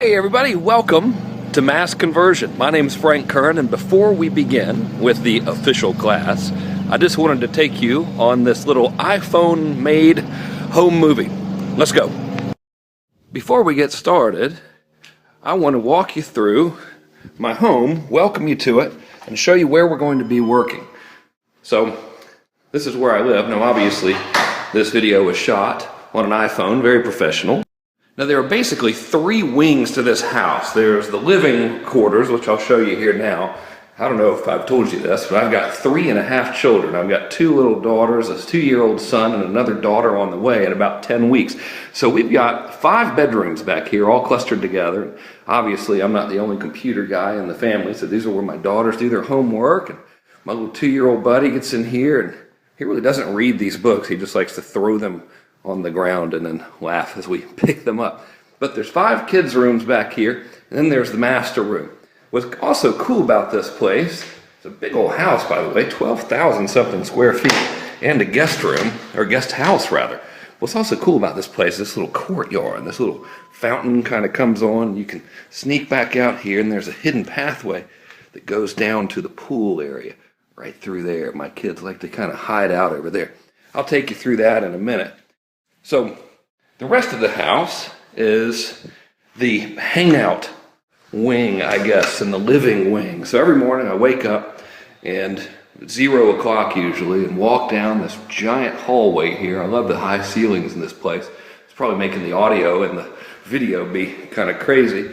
Hey everybody, welcome to Mass Conversion. My name is ФРЭНК, and before we begin with the official class, I just wanted to take you on this little iPhone-made home movie. Let's go. Before we get started, I want to walk you through my home, welcome you to it, and show you where we're going to be working. So, this is where I live. Now obviously, this video was shot on an iPhone, very professional. Now there are basically three wings to this house. There's the living quarters, which I'll show you here now. I don't know if I've told you this, but I've got 3.5 children. I've got 2 little daughters, a 2-year-old son, and another daughter on the way in about 10 weeks. So we've got 5 bedrooms back here, all clustered together. Obviously, I'm not the only computer guy in the family, so these are where my daughters do their homework. And my little 2-year-old buddy gets in here, and he really doesn't read these books. He just likes to throw them on the ground and then laugh as we pick them up. But there's 5 kids' rooms back here, and then there's the master room. What's also cool about this place, it's a big old house, by the way, 12,000 something square feet, and a guest room, or guest house rather. What's also cool about this place, this little courtyard, this little fountain kind of comes on, you can sneak back out here, and there's a hidden pathway that goes down to the pool area, right through there. My kids like to kind of hide out over there. I'll take you through that in a minute. So, the rest of the house is the hangout wing, I guess, and the living wing. So every morning I wake up and 0 o'clock usually and walk down this giant hallway here. I love the high ceilings in this place. It's probably making the audio and the video be kind of crazy.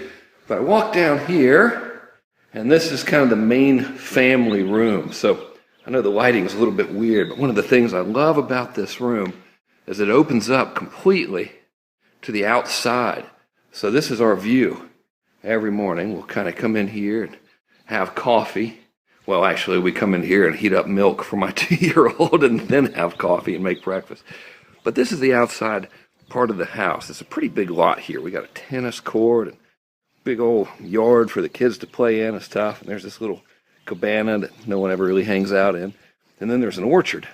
But I walk down here, and this is kind of the main family room. So I know the lighting is a little bit weird, but one of the things I love about this room is it opens up completely to the outside. So this is our view. Every morning we'll kind of come in here and have coffee. Well, actually we come in here and heat up milk for my 2-year-old and then have coffee and make breakfast. But this is the outside part of the house. It's a pretty big lot here. We got a tennis court and big old yard for the kids to play in and stuff. And there's this little cabana that no one ever really hangs out in. And then there's an orchard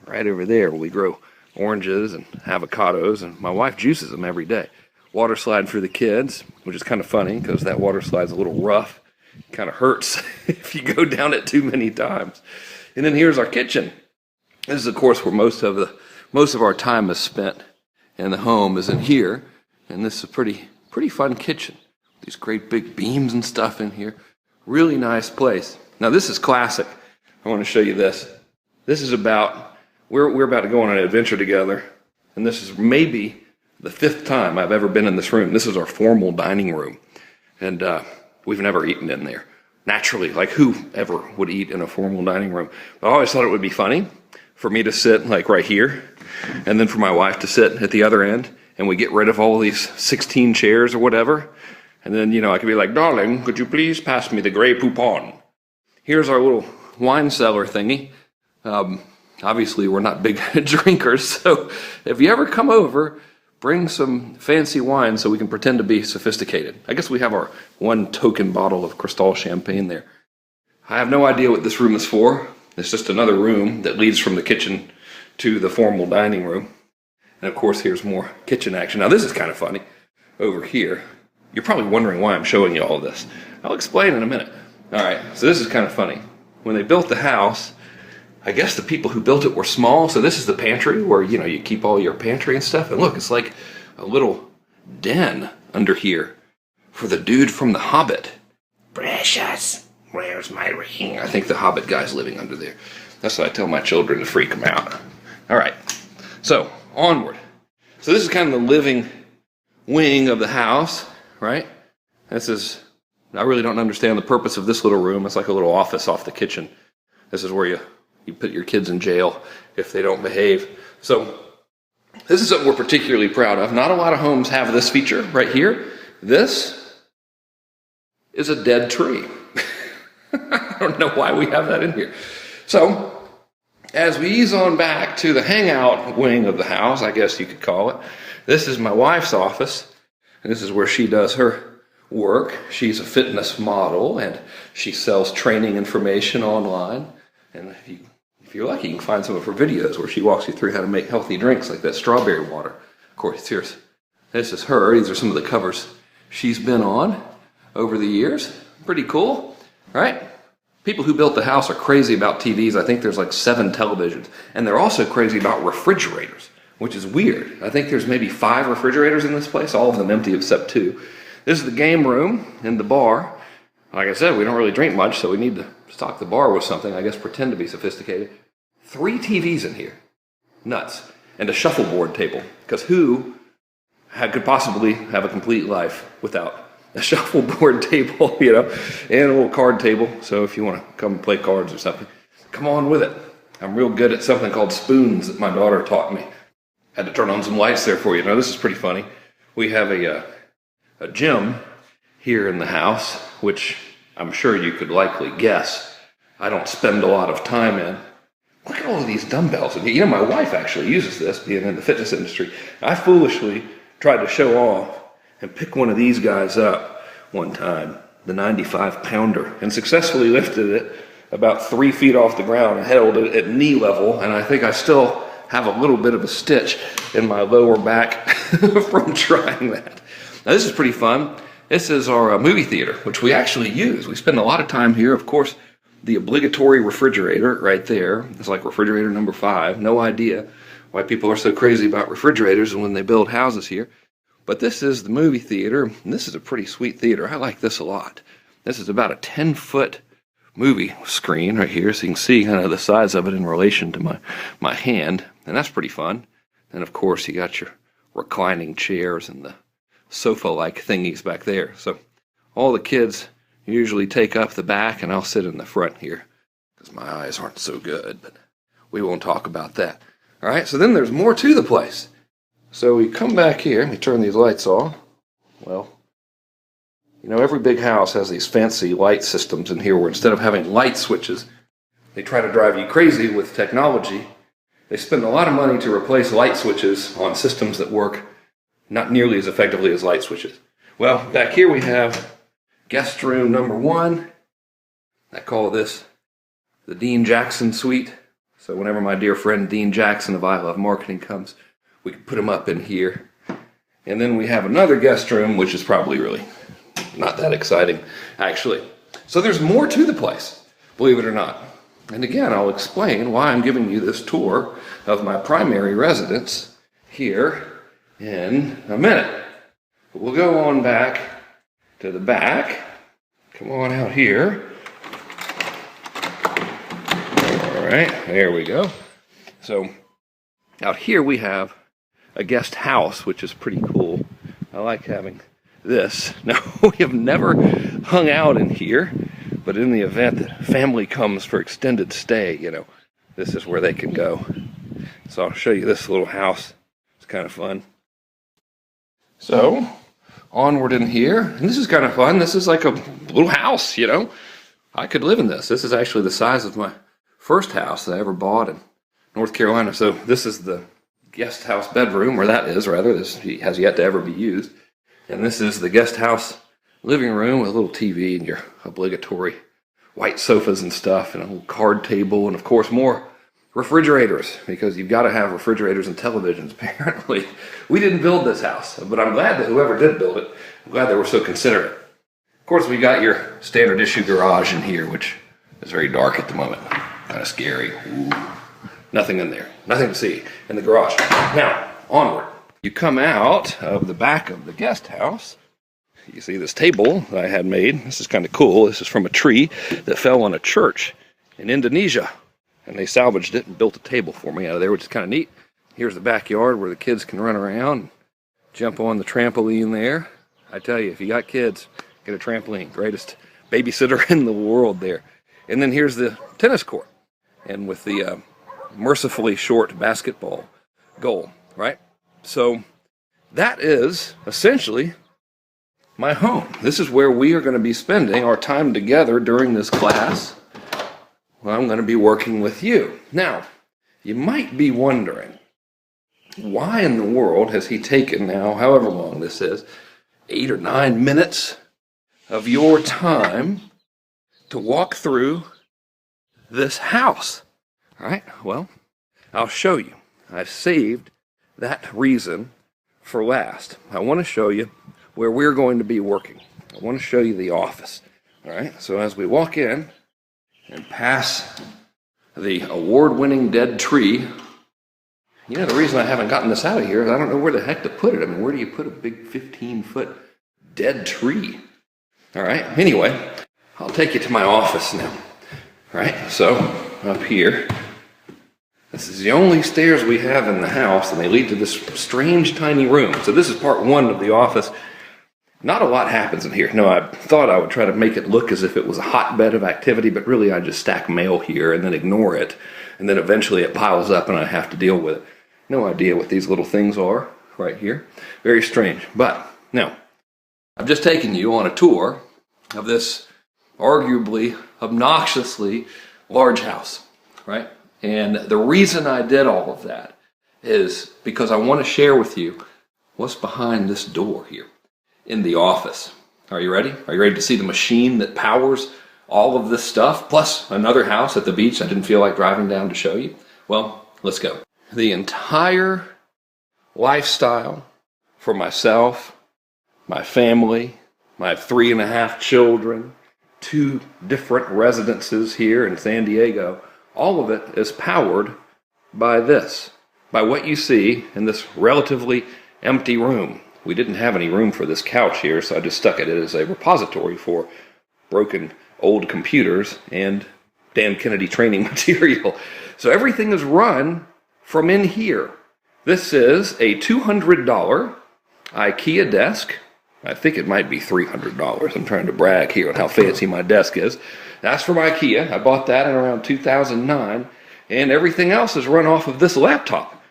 right over there where we grow oranges and avocados, and my wife juices them every day. Water slide for the kids, which is kind of funny because that water slide's a little rough. It kind of hurts if you go down it too many times. And then here's our kitchen. This is, of course, where most of our time is spent in the home is in here, and this is a pretty fun kitchen. These great big beams and stuff in here. Really nice place. Now this is classic. I want to show you this. This is about We're about to go on an adventure together, and this is maybe the 5th time I've ever been in this room. This is our formal dining room, and we've never eaten in there. Naturally, like who ever would eat in a formal dining room? But I always thought it would be funny for me to sit like right here, and then for my wife to sit at the other end, and we get rid of all of these 16 chairs or whatever, and then, you know, I could be like, darling, could you please pass me the Grey Poupon? Here's our little wine cellar thingy. Obviously, we're not big drinkers, so if you ever come over, bring some fancy wine so we can pretend to be sophisticated. I guess we have our 1 token bottle of Cristal champagne there. I have no idea what this room is for. It's just another room that leads from the kitchen to the formal dining room. And of course, here's more kitchen action. Now, this is kind of funny. Over here, you're probably wondering why I'm showing you all this. I'll explain in a minute. All right, so this is kind of funny. When they built the house, I guess the people who built it were small, so this is the pantry where, you know, you keep all your pantry and stuff. And look, it's like a little den under here for the dude from The Hobbit. Precious, where's my ring? I think the Hobbit guy's living under there. That's what I tell my children to freak them out. All right, so onward. So this is kind of the living wing of the house, right? This is, I really don't understand the purpose of this little room. It's like a little office off the kitchen. This is where you put your kids in jail if they don't behave. So this is something we're particularly proud of. Not a lot of homes have this feature right here. This is a dead tree. I don't know why we have that in here. So as we ease on back to the hangout wing of the house, I guess you could call it, this is my wife's office, and this is where she does her work. She's a fitness model, and she sells training information online. And if you're lucky, you can find some of her videos where she walks you through how to make healthy drinks like that strawberry water. Of course, this is her. These are some of the covers she's been on over the years. Pretty cool, right? People who built the house are crazy about TVs. I think there's like 7 televisions. And they're also crazy about refrigerators, which is weird. I think there's maybe 5 refrigerators in this place, all of them empty except 2. This is the game room and the bar. Like I said, we don't really drink much, so we need to stock the bar with something, I guess pretend to be sophisticated. 3 TVs in here. Nuts. And a shuffleboard table. Because who could possibly have a complete life without a shuffleboard table, you know, and a little card table. So if you want to come play cards or something, come on with it. I'm real good at something called spoons that my daughter taught me. Had to turn on some lights there for you. Now this is pretty funny. We have a gym here in the house, which I'm sure you could likely guess I don't spend a lot of time in. Look at all of these dumbbells. You know, my wife actually uses this, being in the fitness industry. I foolishly tried to show off and pick one of these guys up one time, the 95-pounder, and successfully lifted it about 3 feet off the ground and held it at knee level, and I think I still have a little bit of a stitch in my lower back from trying that. Now this is pretty fun. This is our movie theater, which we actually use. We spend a lot of time here. Of course, the obligatory refrigerator right there. It's like refrigerator number 5. No idea why people are so crazy about refrigerators and when they build houses here. But this is the movie theater, and this is a pretty sweet theater. I like this a lot. This is about a 10-foot movie screen right here, so you can see kind of the size of it in relation to my hand, and that's pretty fun. And of course, you got your reclining chairs and the sofa-like thingies back there. So all the kids usually take up the back, and I'll sit in the front here because my eyes aren't so good, but we won't talk about that. All right, so then there's more to the place. So we come back here, let me turn these lights off. Well, you know, every big house has these fancy light systems in here where instead of having light switches, they try to drive you crazy with technology. They spend a lot of money to replace light switches on systems that work not nearly as effectively as light switches. Well, back here we have guest room number 1. I call this the Dean Jackson suite. So whenever my dear friend Dean Jackson of I Love Marketing comes, we can put him up in here. And then we have another guest room, which is probably really not that exciting, actually. So there's more to the place, believe it or not. And again, I'll explain why I'm giving you this tour of my primary residence here in a minute. But we'll go on back to the back. Come on out here. All right, there we go. So out here we have a guest house, which is pretty cool. I like having this. Now, we have never hung out in here, but in the event that family comes for extended stay, you know, this is where they can go. So I'll show you this little house. It's kind of fun. So, onward in here, and this is kind of fun. This is like a little house, you know. I could live in this. This is actually the size of my first house that I ever bought in North Carolina. So this is the guest house bedroom, or that is, rather. This has yet to ever be used. And this is the guest house living room with a little TV and your obligatory white sofas and stuff, and a little card table, and of course more refrigerators, because you've got to have refrigerators and televisions, apparently. We didn't build this house, but I'm glad that whoever did build it, I'm glad they were so considerate. Of course, we got your standard issue garage in here, which is very dark at the moment. Kind of scary. Ooh. Nothing in there. Nothing to see in the garage. Now, onward. You come out of the back of the guest house. You see this table that I had made. This is kind of cool. This is from a tree that fell on a church in Indonesia. And they salvaged it and built a table for me out of there, which is kind of neat. Here's the backyard where the kids can run around, jump on the trampoline there. I tell you, if you got kids, get a trampoline. Greatest babysitter in the world there. And then here's the tennis court. And with the mercifully short basketball goal, right? So that is essentially my home. This is where we are going to be spending our time together during this class. Well, I'm going to be working with you. Now, you might be wondering, why in the world has he taken now, however long this is, 8 or 9 minutes of your time to walk through this house? All right, well, I'll show you. I've saved that reason for last. I want to show you where we're going to be working. I want to show you the office. All right, so as we walk in and pass the award-winning dead tree, you know, the reason I haven't gotten this out of here is I don't know where the heck to put it. I mean, where do you put a big 15-foot dead tree? All right, anyway, I'll take you to my office now. All right, so up here, this is the only stairs we have in the house, and they lead to this strange tiny room. So this is part one of the office. Not a lot happens in here. No, I thought I would try to make it look as if it was a hotbed of activity, but really I just stack mail here and then ignore it. And then eventually it piles up and I have to deal with it. No idea what these little things are right here. Very strange. But now, I've just taken you on a tour of this arguably obnoxiously large house, right? And the reason I did all of that is because I want to share with you what's behind this door here in the office. Are you ready? Are you ready to see the machine that powers all of this stuff, plus another house at the beach I didn't feel like driving down to show you? Well, let's go. The entire lifestyle for myself, my family, my 3.5 children, 2 different residences here in San Diego, all of it is powered by this, by what you see in this relatively empty room. We didn't have any room for this couch here, so I just stuck it as a repository for broken old computers and Dan Kennedy training material. So everything is run from in here. This is a $200 IKEA desk. I think it might be $300. I'm trying to brag here on how fancy my desk is. That's from IKEA. I bought that in around 2009. And everything else is run off of this laptop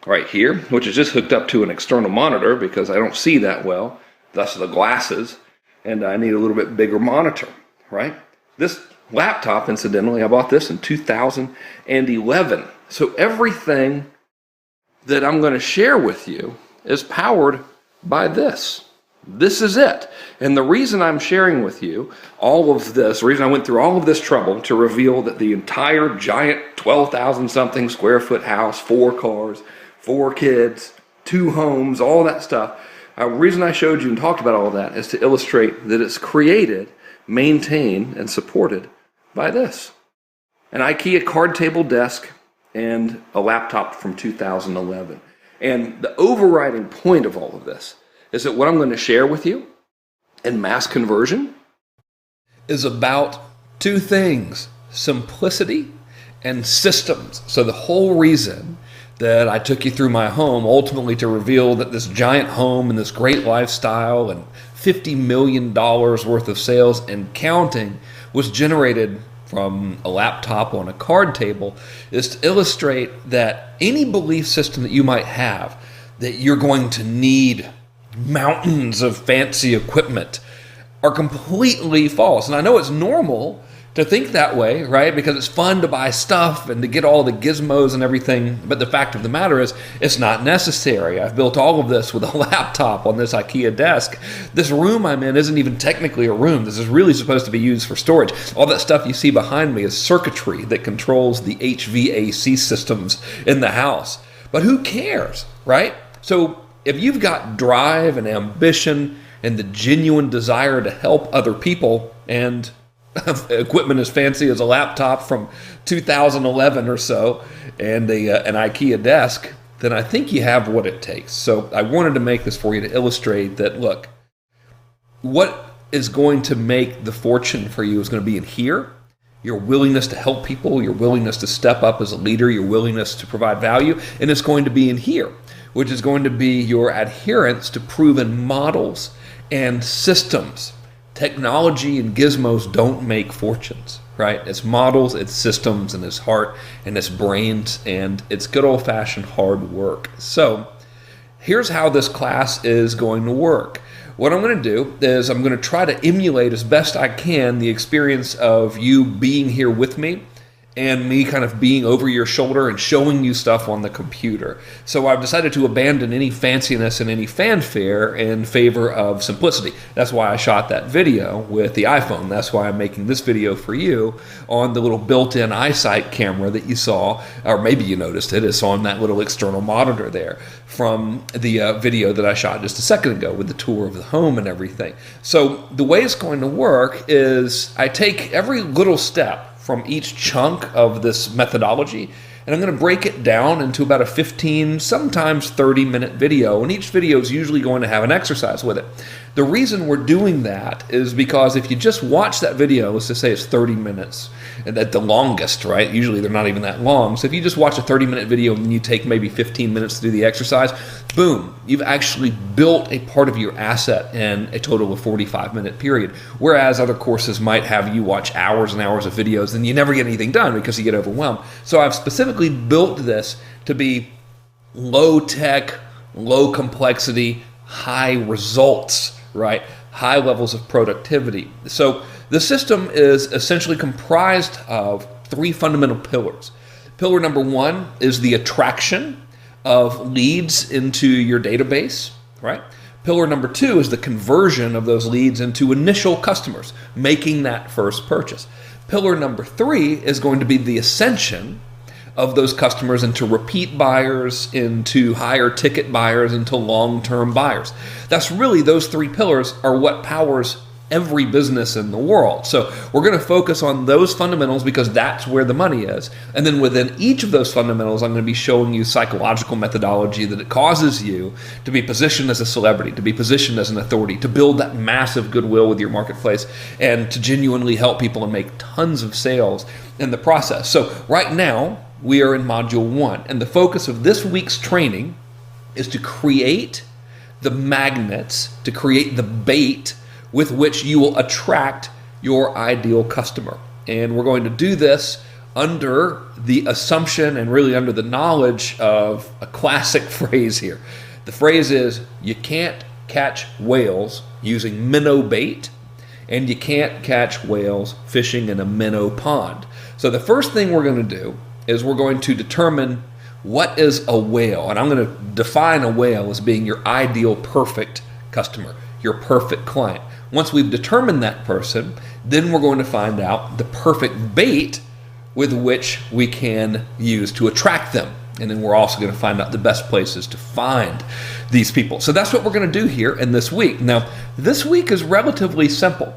right here, which is just hooked up to an external monitor because I don't see that well, thus the glasses, and I need a little bit bigger monitor, right? This laptop, incidentally, I bought this in 2011. So everything that I'm going to share with you is powered by this. This is it. And the reason I'm sharing with you all of this, the reason I went through all of this trouble to reveal that the entire giant 12,000 something square foot house, 4 cars, 4 kids, 2 homes, all that stuff, the reason I showed you and talked about all of that is to illustrate that it's created, maintained, and supported by this. An IKEA card table desk and a laptop from 2011. And the overriding point of all of this is that what I'm going to share with you in mass conversion is about 2 things: simplicity and systems. So the whole reason that I took you through my home, ultimately to reveal that this giant home and this great lifestyle and $50 million worth of sales and counting was generated from a laptop on a card table, is to illustrate that any belief system that you might have that you're going to need mountains of fancy equipment are completely false. And I know it's normal to think that way, right? Because it's fun to buy stuff and to get all the gizmos and everything. But the fact of the matter is, it's not necessary. I've built all of this with a laptop on this IKEA desk. This room I'm in isn't even technically a room. This is really supposed to be used for storage. All that stuff you see behind me is circuitry that controls the HVAC systems in the house. But who cares, right? So if you've got drive and ambition and the genuine desire to help other people, and equipment as fancy as a laptop from 2011 or so and an IKEA desk, then I think you have what it takes. So I wanted to make this for you to illustrate that, look, what is going to make the fortune for you is going to be in here. Your willingness to help people, your willingness to step up as a leader, your willingness to provide value, and it's going to be in here, which is going to be your adherence to proven models and systems. Technology and gizmos don't make fortunes, right? It's models, it's systems, and it's heart, and it's brains, and it's good old-fashioned hard work. So here's how this class is going to work. What I'm going to do is I'm going to try to emulate as best I can the experience of you being here with me and me kind of being over your shoulder and showing you stuff on the computer. So I've decided to abandon any fanciness and any fanfare in favor of simplicity. That's why I shot that video with the iPhone. That's why I'm making this video for you on the little built-in eyesight camera that you saw, or maybe you noticed it. It's on that little external monitor there from the video that I shot just a second ago with the tour of the home and everything. So the way it's going to work is I take every little step from each chunk of this methodology, and I'm going to break it down into about a 15, sometimes 30-minute video, and each video is usually going to have an exercise with it. The reason we're doing that is because if you just watch that video, let's just say it's 30 minutes, at the longest, right? Usually they're not even that long. So if you just watch a 30-minute video and then you take maybe 15 minutes to do the exercise, boom, you've actually built a part of your asset in a total of 45-minute period. Whereas other courses might have you watch hours and hours of videos and you never get anything done because you get overwhelmed. So I've specifically built this to be low tech, low complexity, high results, right? High levels of productivity. So the system is essentially comprised of three fundamental pillars. Pillar number one is the attraction of leads into your database, right? Pillar number two is the conversion of those leads into initial customers, making that first purchase. Pillar number three is going to be the ascension of those customers into repeat buyers, into higher ticket buyers, into long-term buyers. That's really, those three pillars are what powers every business in the world. So we're going to focus on those fundamentals because that's where the money is. And then within each of those fundamentals, I'm going to be showing you psychological methodology that it causes you to be positioned as a celebrity, to be positioned as an authority, to build that massive goodwill with your marketplace, and to genuinely help people and make tons of sales in the process. So right now, we are in Module 1, and the focus of this week's training is to create the magnets, to create the bait with which you will attract your ideal customer. And we're going to do this under the assumption and really under the knowledge of a classic phrase here. The phrase is, you can't catch whales using minnow bait, and you can't catch whales fishing in a minnow pond. So the first thing we're going to do is we're going to determine what is a whale. And I'm going to define a whale as being your ideal perfect customer, your perfect client. Once we've determined that person, then we're going to find out the perfect bait with which we can use to attract them. And then we're also going to find out the best places to find these people. So that's what we're going to do here in this week. Now, this week is relatively simple.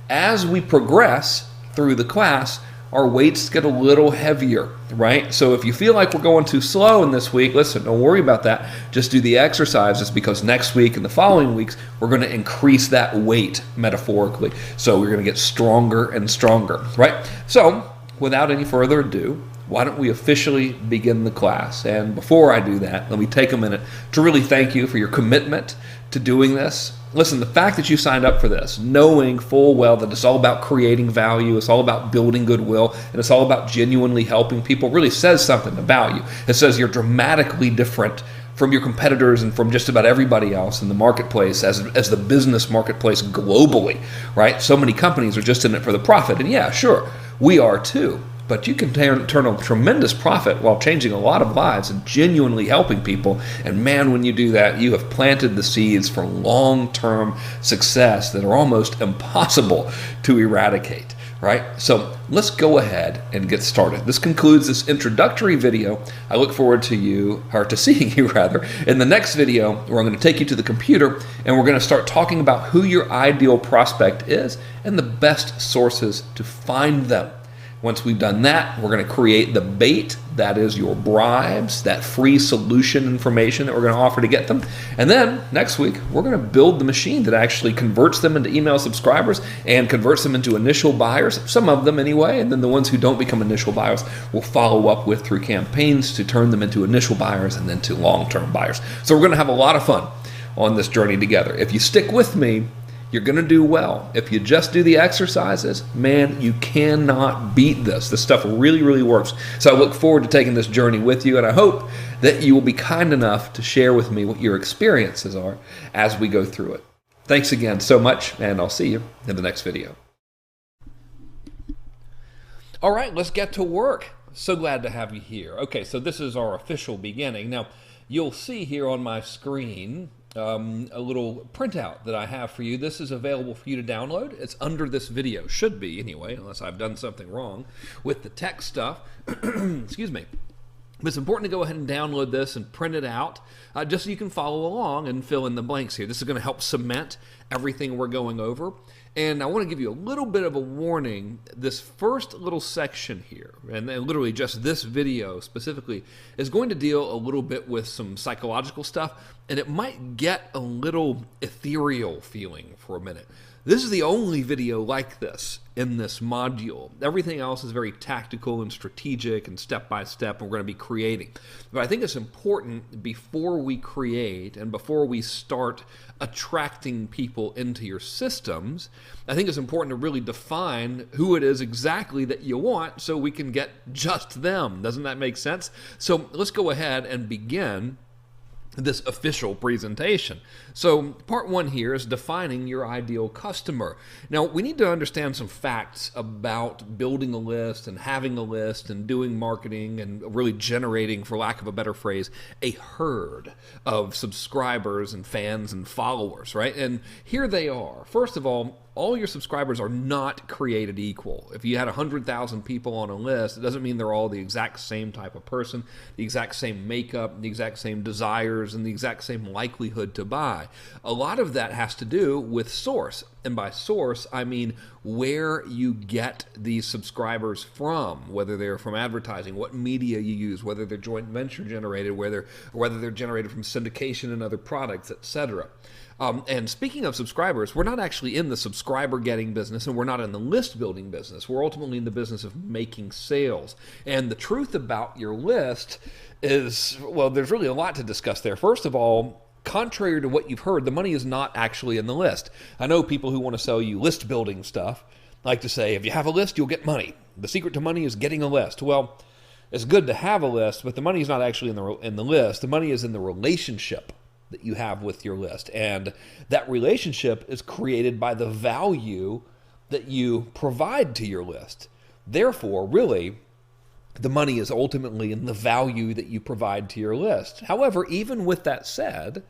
As we progress through the class, our weights get a little heavier, right? So if you feel like we're going too slow in this week, listen, don't worry about that. Just do the exercises, because next week and the following weeks, we're going to increase that weight metaphorically. So we're going to get stronger and stronger, right? So without any further ado, why don't we officially begin the class? And before I do that, let me take a minute to really thank you for your commitment to doing this. Listen, the fact that you signed up for this, knowing full well that it's all about creating value, it's all about building goodwill, and it's all about genuinely helping people, really says something about you. It says you're dramatically different from your competitors and from just about everybody else in the marketplace as the business marketplace globally, right? So many companies are just in it for the profit. And yeah, sure, we are too. But you can turn a tremendous profit while changing a lot of lives and genuinely helping people. And man, when you do that, you have planted the seeds for long-term success that are almost impossible to eradicate, right? So let's go ahead and get started. This concludes this introductory video. I look forward to seeing you rather, in the next video, where I'm going to take you to the computer and we're going to start talking about who your ideal prospect is and the best sources to find them. Once we've done that, we're going to create the bait, that is your bribes, that free solution information that we're going to offer to get them. And then next week, we're going to build the machine that actually converts them into email subscribers and converts them into initial buyers, some of them anyway, and then the ones who don't become initial buyers we'll follow up with through campaigns to turn them into initial buyers and then to long-term buyers. So we're going to have a lot of fun on this journey together. If you stick with me, you're going to do well. If you just do the exercises, man, you cannot beat this. This stuff really, really works. So I look forward to taking this journey with you, and I hope that you will be kind enough to share with me what your experiences are as we go through it. Thanks again so much, and I'll see you in the next video. All right, let's get to work. So glad to have you here. Okay, so this is our official beginning. Now, you'll see here on my screen a little printout that I have for you. This is available for you to download. It's under this video. Should be, anyway, unless I've done something wrong with the tech stuff. Excuse me. But it's important to go ahead and download this and print it out just so you can follow along and fill in the blanks here. This is going to help cement everything we're going over. And I want to give you a little bit of a warning. This first little section here, and literally just this video specifically, is going to deal a little bit with some psychological stuff, and it might get a little ethereal feeling for a minute. This is the only video like this in this module. Everything else is very tactical and strategic and step-by-step, and we're going to be creating. But I think it's important before we create and before we start attracting people into your systems, I think it's important to really define who it is exactly that you want so we can get just them. Doesn't that make sense? So let's go ahead and begin this official presentation. So part one here is defining your ideal customer. Now we need to understand some facts about building a list and having a list and doing marketing and really generating, for lack of a better phrase, a herd of subscribers and fans and followers, right? And here they are. First of all your subscribers are not created equal. If you had 100,000 people on a list, it doesn't mean they're all the exact same type of person, the exact same makeup, the exact same desires, and the exact same likelihood to buy. A lot of that has to do with source. And by source, I mean where you get these subscribers from, whether they're from advertising, what media you use, whether they're joint venture generated, whether they're generated from syndication and other products, etc. And speaking of subscribers, we're not actually in the subscriber getting business, and we're not in the list building business. We're ultimately in the business of making sales. And the truth about your list is, well, there's really a lot to discuss there. First of all, contrary to what you've heard, the money is not actually in the list. I know people who want to sell you list building stuff like to say, if you have a list, you'll get money. The secret to money is getting a list. Well, it's good to have a list, but the money is not actually in the list. The money is in the relationship that you have with your list. And that relationship is created by the value that you provide to your list. Therefore, really, the money is ultimately in the value that you provide to your list. However, even with that said,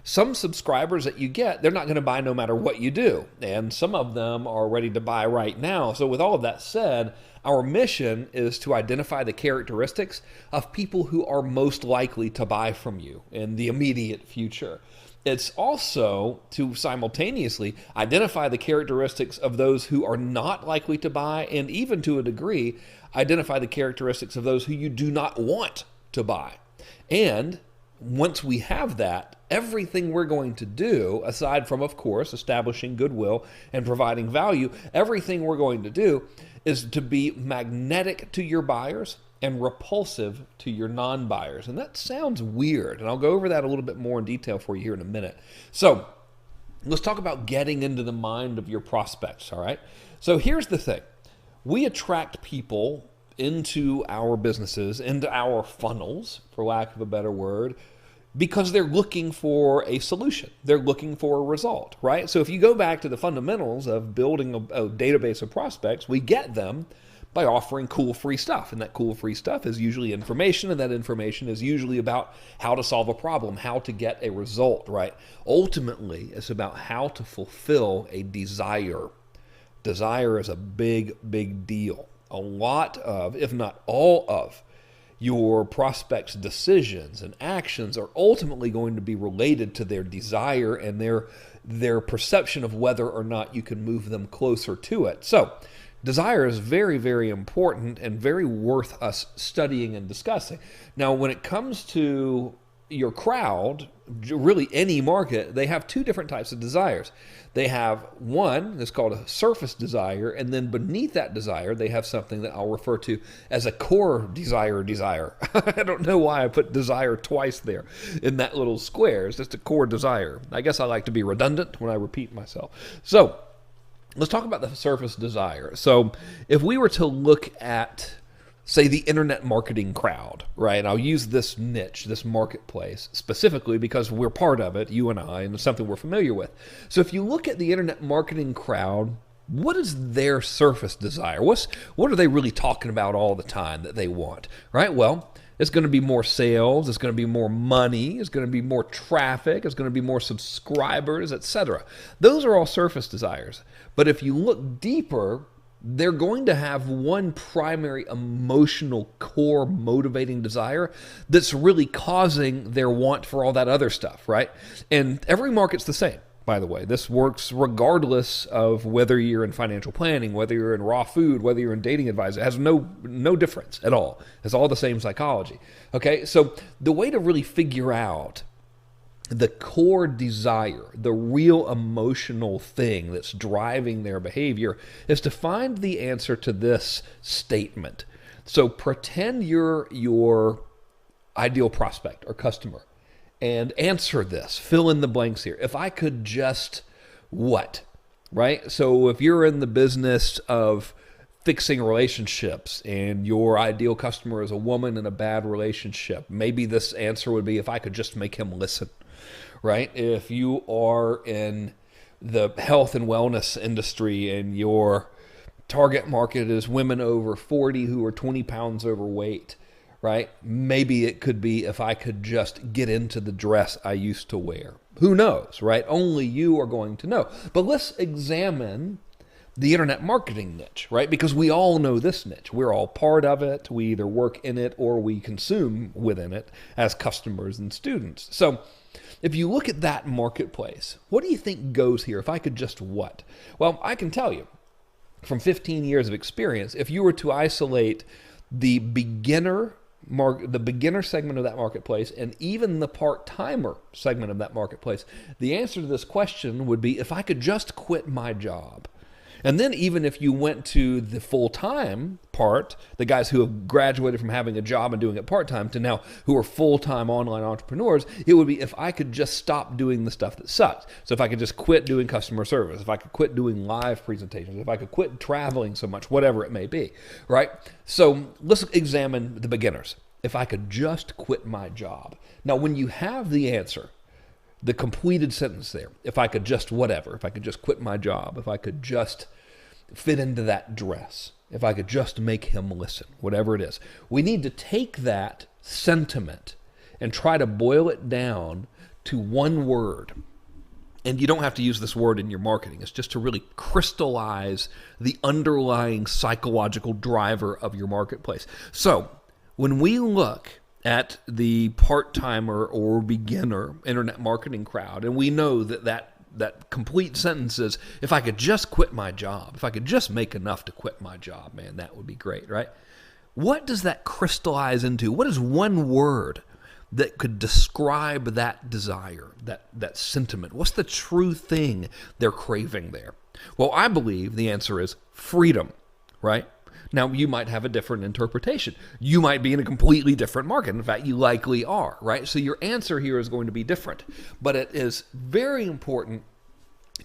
some subscribers that you get, they're not going to buy no matter what you do. And some of them are ready to buy right now. So with all of that said, our mission is to identify the characteristics of people who are most likely to buy from you in the immediate future. It's also to simultaneously identify the characteristics of those who are not likely to buy, and even to a degree, identify the characteristics of those who you do not want to buy. And once we have that, everything we're going to do, aside from, of course, establishing goodwill and providing value, everything we're going to do is to be magnetic to your buyers and repulsive to your non-buyers. And that sounds weird, and I'll go over that a little bit more in detail for you here in a minute. So let's talk about getting into the mind of your prospects, all right? So here's the thing. We attract people into our businesses, into our funnels, for lack of a better word, because they're looking for a solution. They're looking for a result, right? So if you go back to the fundamentals of building a database of prospects, we get them by offering cool free stuff. And that cool free stuff is usually information, and that information is usually about how to solve a problem, how to get a result, right? Ultimately, it's about how to fulfill a desire. Desire is a big, big deal. A lot of, if not all of, your prospects' decisions and actions are ultimately going to be related to their desire and their perception of whether or not you can move them closer to it. So desire is very, very important and very worth us studying and discussing. Now, when it comes to your crowd, really any market, they have two different types of desires. They have one that's called a surface desire, and then beneath that desire, they have something that I'll refer to as a core desire. I don't know why I put desire twice there in that little square. It's just a core desire. I guess I like to be redundant when I repeat myself. So let's talk about the surface desire. So if we were to look at, say, the internet marketing crowd, right? I'll use this niche, this marketplace, specifically because we're part of it, you and I, and it's something we're familiar with. So if you look at the internet marketing crowd, what is their surface desire? What are they really talking about all the time that they want, right? Well, it's going to be more sales, it's going to be more money, it's going to be more traffic, it's going to be more subscribers, etc. Those are all surface desires. But if you look deeper, they're going to have one primary emotional core motivating desire that's really causing their want for all that other stuff, right? And every market's the same. By the way, this works regardless of whether you're in financial planning, whether you're in raw food, whether you're in dating advice. It has no difference at all. It's all the same psychology. Okay, so the way to really figure out the core desire, the real emotional thing that's driving their behavior, is to find the answer to this statement. So pretend you're your ideal prospect or customer. And answer this, fill in the blanks here. If I could just what, right? So if you're in the business of fixing relationships and your ideal customer is a woman in a bad relationship, maybe this answer would be, if I could just make him listen, right? If you are in the health and wellness industry and your target market is women over 40 who are 20 pounds overweight, right? Maybe it could be, if I could just get into the dress I used to wear. Who knows, right? Only you are going to know. But let's examine the internet marketing niche, right? Because we all know this niche. We're all part of it. We either work in it or we consume within it as customers and students. So if you look at that marketplace, what do you think goes here? If I could just what? Well, I can tell you from 15 years of experience, if you were to isolate the beginner segment of that marketplace and even the part-timer segment of that marketplace, the answer to this question would be, if I could just quit my job. And then even if you went to the full-time part, the guys who have graduated from having a job and doing it part-time to now who are full-time online entrepreneurs, it would be, if I could just stop doing the stuff that sucks. So if I could just quit doing customer service, if I could quit doing live presentations, if I could quit traveling so much, whatever it may be, right? So let's examine the beginners. If I could just quit my job. Now, when you have the answer, the completed sentence there, if I could just whatever, if I could just quit my job, if I could just fit into that dress, if I could just make him listen, whatever it is, we need to take that sentiment and try to boil it down to one word. And you don't have to use this word in your marketing. It's just to really crystallize the underlying psychological driver of your marketplace. So when we look at the part-timer or beginner internet marketing crowd, and we know that complete sentence is, if I could just quit my job, if I could just make enough to quit my job, man, that would be great, right? What does that crystallize into? What is one word that could describe that desire, that sentiment? What's the true thing they're craving there? Well, I believe the answer is freedom, right? Now, you might have a different interpretation. You might be in a completely different market. In fact, you likely are, right? So your answer here is going to be different. But it is very important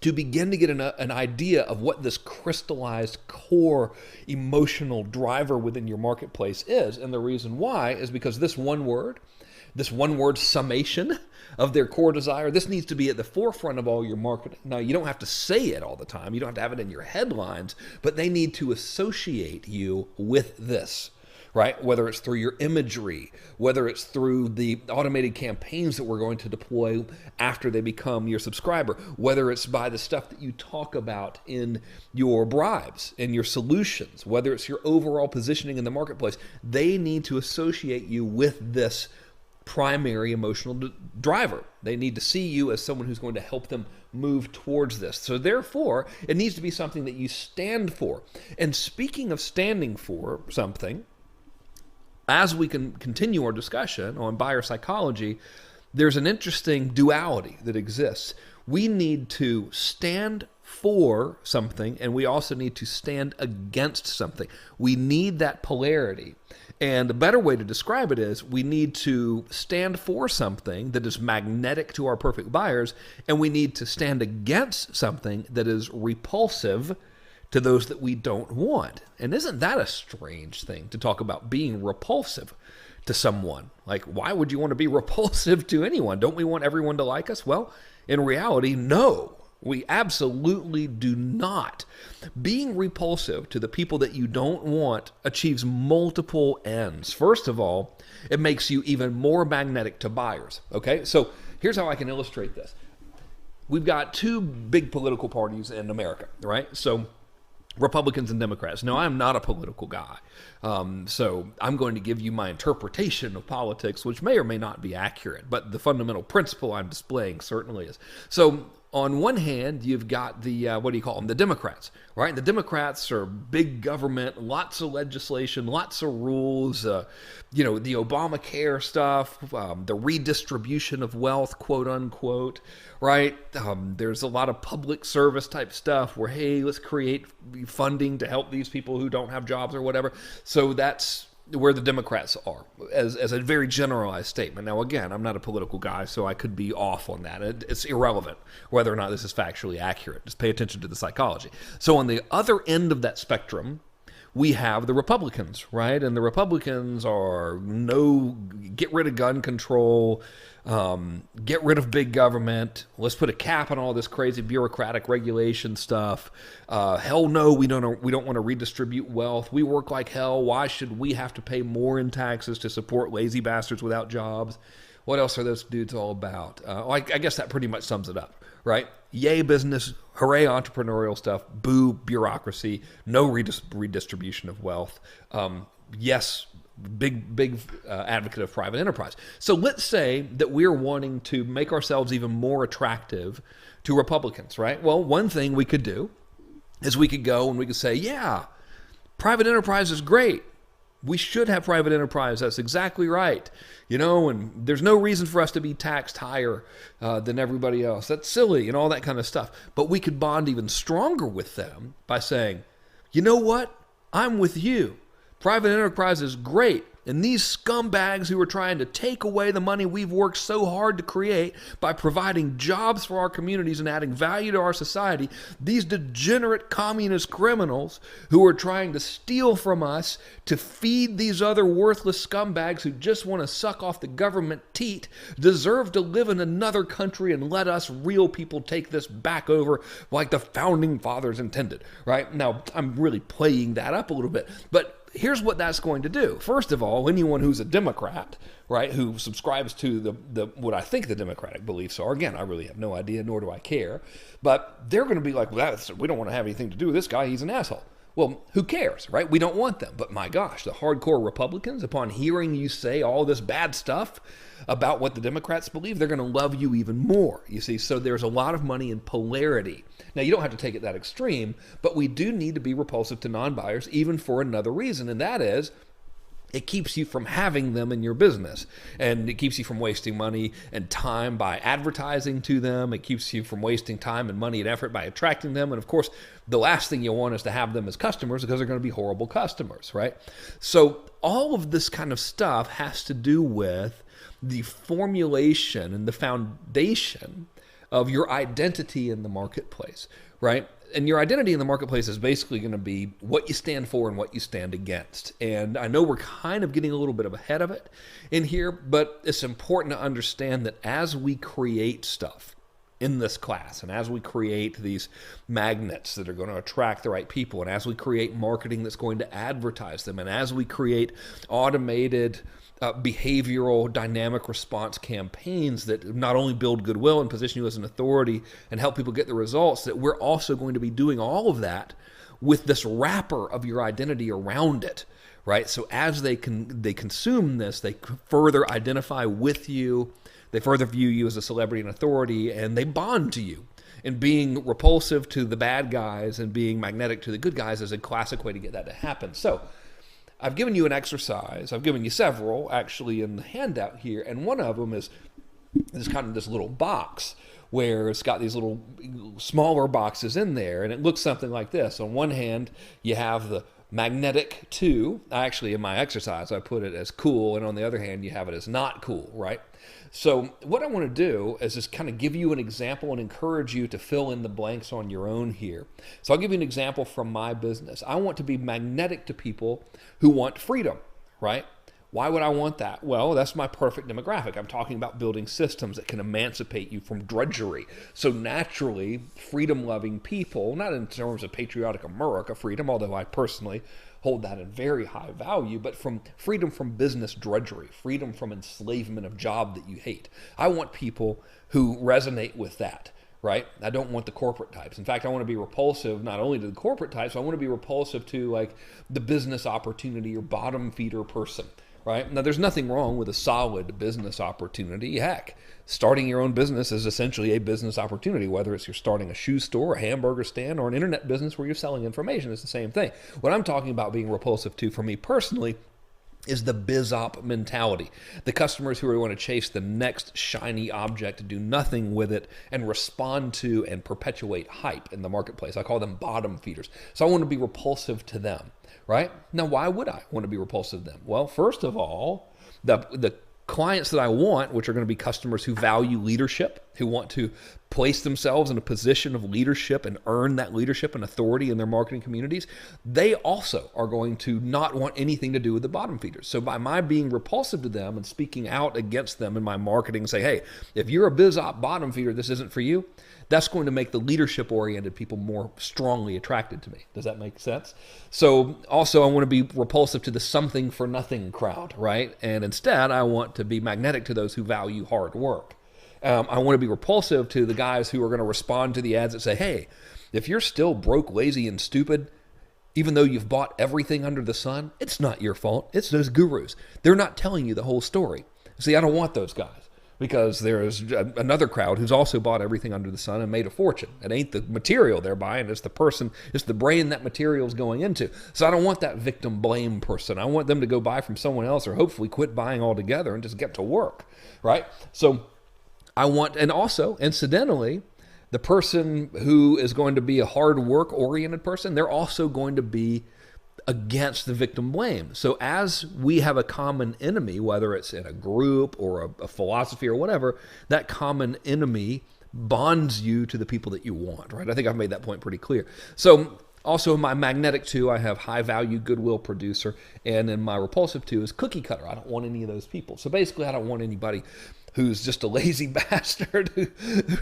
to begin to get an idea of what this crystallized core emotional driver within your marketplace is. And the reason why is because this one word summation of their core desire, this needs to be at the forefront of all your marketing. Now, you don't have to say it all the time. You don't have to have it in your headlines, but they need to associate you with this, right? Whether it's through your imagery, whether it's through the automated campaigns that we're going to deploy after they become your subscriber, whether it's by the stuff that you talk about in your bribes, in your solutions, whether it's your overall positioning in the marketplace, they need to associate you with this primary emotional driver. They need to see you as someone who's going to help them move towards this. So therefore, it needs to be something that you stand for. And speaking of standing for something, as we can continue our discussion on buyer psychology, there's an interesting duality that exists. We need to stand for something, and we also need to stand against something. We need that polarity. And the better way to describe it is, we need to stand for something that is magnetic to our perfect buyers, and we need to stand against something that is repulsive to those that we don't want. And isn't that a strange thing to talk about, being repulsive to someone? Like, why would you want to be repulsive to anyone? Don't we want everyone to like us? Well, in reality, no. We absolutely do not. Being repulsive to the people that you don't want achieves multiple ends. First of all, it makes you even more magnetic to buyers. Okay, so here's how I can illustrate this. We've got two big political parties in America, right? So Republicans and Democrats. Now, I'm not a political guy, so I'm going to give you my interpretation of politics, which may or may not be accurate, but the fundamental principle I'm displaying certainly is. So on one hand, you've got the, what do you call them, the Democrats, right? The Democrats are big government, lots of legislation, lots of rules, the Obamacare stuff, the redistribution of wealth, quote unquote, right? There's a lot of public service type stuff where, hey, let's create funding to help these people who don't have jobs or whatever. So that's where the Democrats are, as a very generalized statement. Now, again, I'm not a political guy, so I could be off on that. It's irrelevant whether or not this is factually accurate. Just pay attention to the psychology. So on the other end of that spectrum, we have the Republicans, right? And the Republicans are get rid of gun control, get rid of big government. Let's put a cap on all this crazy bureaucratic regulation stuff. Hell no, we don't want to redistribute wealth. We work like hell. Why should we have to pay more in taxes to support lazy bastards without jobs? What else are those dudes all about? I guess that pretty much sums it up, right? Yay business, hooray entrepreneurial stuff, boo bureaucracy, no redistribution of wealth. Yes, big advocate of private enterprise. So let's say that we're wanting to make ourselves even more attractive to Republicans, right? Well, one thing we could do is we could go and we could say, yeah, private enterprise is great. We should have private enterprise. That's exactly right. And there's no reason for us to be taxed higher than everybody else. That's silly and all that kind of stuff. But we could bond even stronger with them by saying, you know what? I'm with you. Private enterprise is great. And these scumbags who are trying to take away the money we've worked so hard to create by providing jobs for our communities and adding value to our society, these degenerate communist criminals who are trying to steal from us to feed these other worthless scumbags who just want to suck off the government teat deserve to live in another country and let us real people take this back over like the founding fathers intended, right? Now, I'm really playing that up a little bit, but here's what that's going to do. First of all, anyone who's a Democrat, right, who subscribes to the what I think the Democratic beliefs are, again, I really have no idea, nor do I care, but they're going to be like, well, we don't want to have anything to do with this guy. He's an asshole. Well, who cares, right? We don't want them. But my gosh, the hardcore Republicans, upon hearing you say all this bad stuff about what the Democrats believe, they're going to love you even more, you see. So there's a lot of money in polarity. Now, you don't have to take it that extreme, but we do need to be repulsive to non-buyers, even for another reason, and that is it keeps you from having them in your business, and it keeps you from wasting money and time by advertising to them. It keeps you from wasting time and money and effort by attracting them. And of course, the last thing you want is to have them as customers, because they're going to be horrible customers, right? So all of this kind of stuff has to do with the formulation and the foundation of your identity in the marketplace, right? And your identity in the marketplace is basically going to be what you stand for and what you stand against. And I know we're kind of getting a little bit of ahead of it in here, but it's important to understand that as we create stuff in this class, and as we create these magnets that are going to attract the right people, and as we create marketing that's going to advertise them, and as we create automated behavioral dynamic response campaigns that not only build goodwill and position you as an authority and help people get the results, that we're also going to be doing all of that with this wrapper of your identity around it, right? So as they consume this, they further identify with you, they further view you as a celebrity and authority, and they bond to you. And being repulsive to the bad guys and being magnetic to the good guys is a classic way to get that to happen. So I've given you an exercise. I've given you several, actually, in the handout here. And one of them is kind of this little box where it's got these little smaller boxes in there. And it looks something like this. On one hand, you have the magnetic to. Actually, in my exercise, I put it as cool. And on the other hand, you have it as not cool, right? So what I want to do is just kind of give you an example and encourage you to fill in the blanks on your own here. So I'll give you an example from my business. I want to be magnetic to people who want freedom, right? Why would I want that? Well, that's my perfect demographic. I'm talking about building systems that can emancipate you from drudgery. So naturally, freedom-loving people, not in terms of patriotic America freedom, although I personally hold that in very high value, but from freedom from business drudgery, freedom from enslavement of job that you hate. I want people who resonate with that. Right? I don't want the corporate types. In fact, I want to be repulsive not only to the corporate types, I want to be repulsive to like the business opportunity or bottom feeder person. Right? Now, there's nothing wrong with a solid business opportunity. Heck, starting your own business is essentially a business opportunity, whether it's you're starting a shoe store, a hamburger stand, or an internet business where you're selling information. It's the same thing. What I'm talking about being repulsive to for me personally is the biz-op mentality. The customers who are going to chase the next shiny object, do nothing with it, and respond to and perpetuate hype in the marketplace. I call them bottom feeders. So I want to be repulsive to them, right? Now, why would I want to be repulsive to them? Well, first of all, the clients that I want, which are going to be customers who value leadership, who want to place themselves in a position of leadership and earn that leadership and authority in their marketing communities, they also are going to not want anything to do with the bottom feeders. So by my being repulsive to them and speaking out against them in my marketing, say, hey, if you're a biz-op bottom feeder, this isn't for you, that's going to make the leadership-oriented people more strongly attracted to me. Does that make sense? So also I want to be repulsive to the something for nothing crowd, right? And instead I want to be magnetic to those who value hard work. I want to be repulsive to the guys who are going to respond to the ads that say, hey, if you're still broke, lazy, and stupid, even though you've bought everything under the sun, it's not your fault. It's those gurus. They're not telling you the whole story. See, I don't want those guys because there's another crowd who's also bought everything under the sun and made a fortune. It ain't the material they're buying. It's the person, it's the brain that material's going into. So I don't want that victim blame person. I want them to go buy from someone else or hopefully quit buying altogether and just get to work, right? So I want, and also, incidentally, the person who is going to be a hard work-oriented person, they're also going to be against the victim blame. So as we have a common enemy, whether it's in a group or a philosophy or whatever, that common enemy bonds you to the people that you want, right? I think I've made that point pretty clear. So also in my magnetic 2, I have high value goodwill producer, and in my repulsive 2 is cookie cutter. I don't want any of those people. So basically I don't want anybody who's just a lazy bastard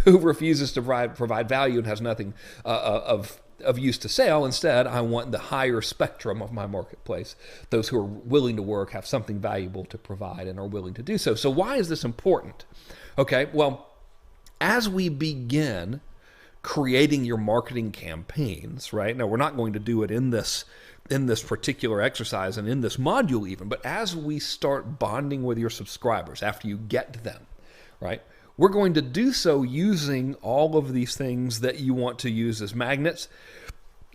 who refuses to provide value and has nothing of use to sell. Instead, I want the higher spectrum of my marketplace, those who are willing to work, have something valuable to provide, and are willing to do so. So why is this important? Okay, well, as we begin creating your marketing campaigns, right? Now, we're not going to do it in this particular exercise and in this module even, but as we start bonding with your subscribers after you get them, right? We're going to do so using all of these things that you want to use as magnets,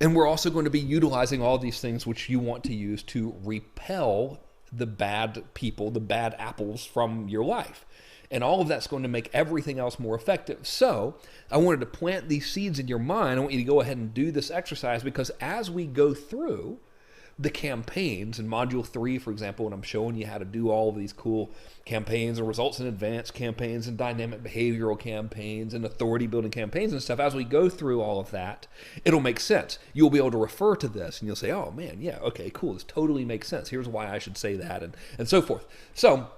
and we're also going to be utilizing all these things which you want to use to repel the bad people, the bad apples from your life. And all of that's going to make everything else more effective. So I wanted to plant these seeds in your mind. I want you to go ahead and do this exercise because as we go through the campaigns in Module 3, for example, when I'm showing you how to do all of these cool campaigns and results in advanced campaigns and dynamic behavioral campaigns and authority building campaigns and stuff, as we go through all of that, it'll make sense. You'll be able to refer to this and you'll say, oh man, yeah, okay, cool. This totally makes sense. Here's why I should say that and so forth. So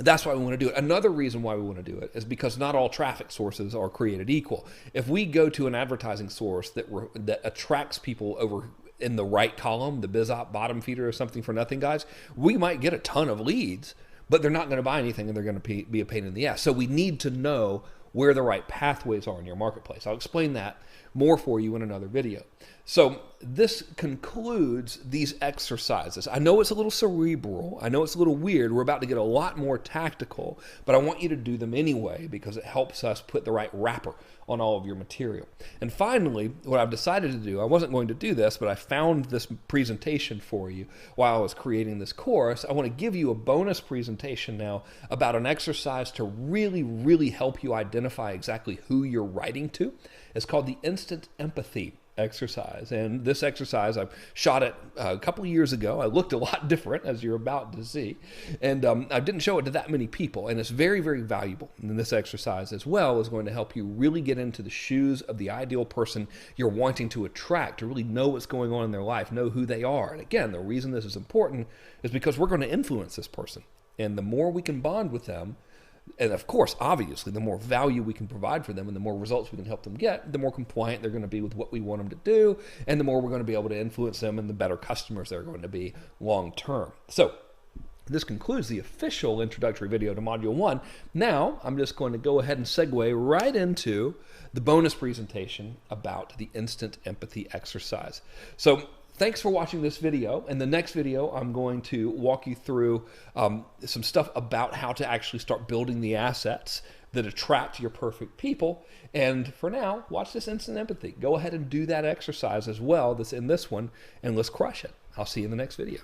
that's why we want to do it. Another reason why we want to do it is because not all traffic sources are created equal. If we go to an advertising source that attracts people over in the right column, the biz-op bottom feeder or something for nothing guys, we might get a ton of leads, but they're not going to buy anything and they're going to be a pain in the ass. So we need to know where the right pathways are in your marketplace. I'll explain that more for you in another video. So this concludes these exercises. I know it's a little cerebral. I know it's a little weird. We're about to get a lot more tactical, but I want you to do them anyway because it helps us put the right wrapper on all of your material. And finally, what I've decided to do, I wasn't going to do this, but I found this presentation for you while I was creating this course. I want to give you a bonus presentation now about an exercise to really, really help you identify exactly who you're writing to. It's called the instant empathy exercise. And this exercise, I shot it a couple of years ago. I looked a lot different, as you're about to see. And I didn't show it to that many people. And it's very, very valuable. And this exercise as well is going to help you really get into the shoes of the ideal person you're wanting to attract, to really know what's going on in their life, know who they are. And again, the reason this is important is because we're going to influence this person. And the more we can bond with them, and of course, obviously, the more value we can provide for them and the more results we can help them get, the more compliant they're going to be with what we want them to do, and the more we're going to be able to influence them and the better customers they're going to be long term. So this concludes the official introductory video to Module 1. Now, I'm just going to go ahead and segue right into the bonus presentation about the instant empathy exercise. So thanks for watching this video. In the next video, I'm going to walk you through some stuff about how to actually start building the assets that attract your perfect people. And for now, watch this instant empathy. Go ahead and do that exercise as well that's in this one, and let's crush it. I'll see you in the next video.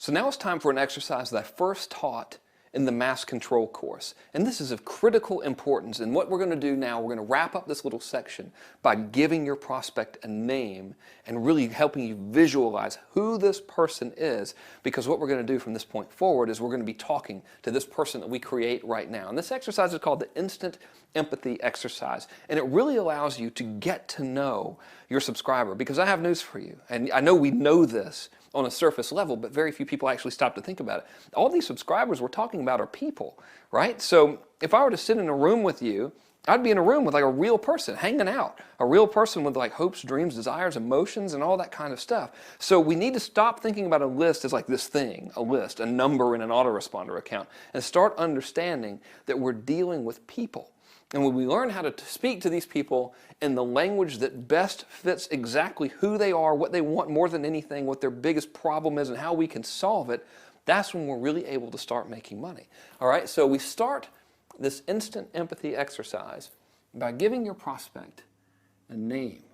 So now it's time for an exercise that I first taught in the Mass Control course. And this is of critical importance. And what we're going to do now, we're going to wrap up this little section by giving your prospect a name and really helping you visualize who this person is. Because what we're going to do from this point forward is we're going to be talking to this person that we create right now. And this exercise is called the instant empathy exercise. And it really allows you to get to know your subscriber. Because I have news for you. And I know we know this on a surface level, but very few people actually stop to think about it. All these subscribers we're talking about are people, right? So if I were to sit in a room with you, I'd be in a room with like a real person hanging out, a real person with like hopes, dreams, desires, emotions, and all that kind of stuff. So we need to stop thinking about a list as like this thing, a list, a number in an autoresponder account, and start understanding that we're dealing with people. And when we learn how to speak to these people in the language that best fits exactly who they are, what they want more than anything, what their biggest problem is, and how we can solve it, that's when we're really able to start making money. All right, so we start this instant empathy exercise by giving your prospect a name.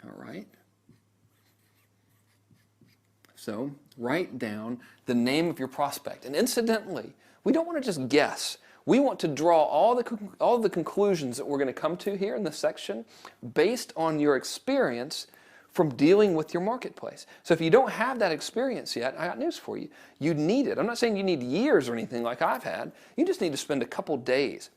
All right? So write down the name of your prospect. And incidentally, we don't want to just guess. We want to draw all the conclusions that we're going to come to here in this section based on your experience from dealing with your marketplace. So if you don't have that experience yet, I got news for you. You need it. I'm not saying you need years or anything like I've had. You just need to spend a couple days.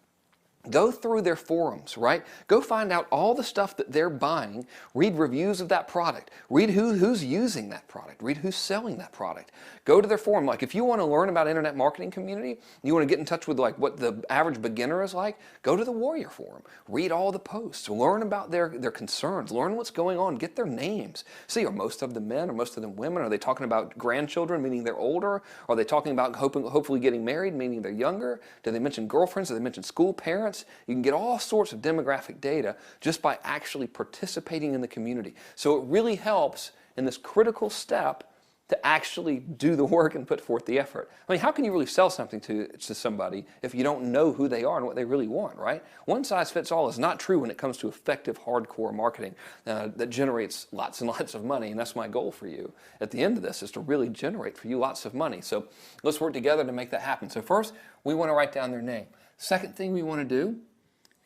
Go through their forums, right? Go find out all the stuff that they're buying. Read reviews of that product. Read who's using that product. Read who's selling that product. Go to their forum. Like if you want to learn about internet marketing community, you want to get in touch with like what the average beginner is like, go to the Warrior forum. Read all the posts. Learn about their concerns. Learn what's going on. Get their names. See, are most of them men? Are most of them women? Are they talking about grandchildren, meaning they're older? Are they talking about hopefully getting married, meaning they're younger? Do they mention girlfriends? Do they mention school parents? You can get all sorts of demographic data just by actually participating in the community. So it really helps in this critical step to actually do the work and put forth the effort. I mean, how can you really sell something to somebody if you don't know who they are and what they really want, right? One size fits all is not true when it comes to effective hardcore marketing that generates lots and lots of money, and that's my goal for you. At the end of this is to really generate for you lots of money. So let's work together to make that happen. So first, we want to write down their name. Second thing we want to do,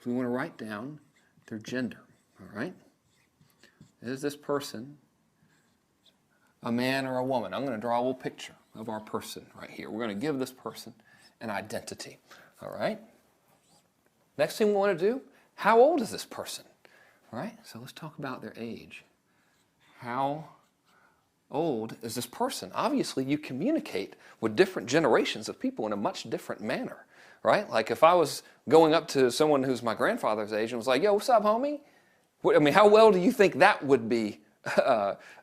we want to write down their gender, all right? Is this person a man or a woman? I'm going to draw a little picture of our person right here. We're going to give this person an identity, all right? Next thing we want to do, how old is this person, all right? So let's talk about their age. How old is this person? Obviously, you communicate with different generations of people in a much different manner. Right? Like if I was going up to someone who's my grandfather's age and was like, yo, what's up, homie? I mean, how well do you think that would be,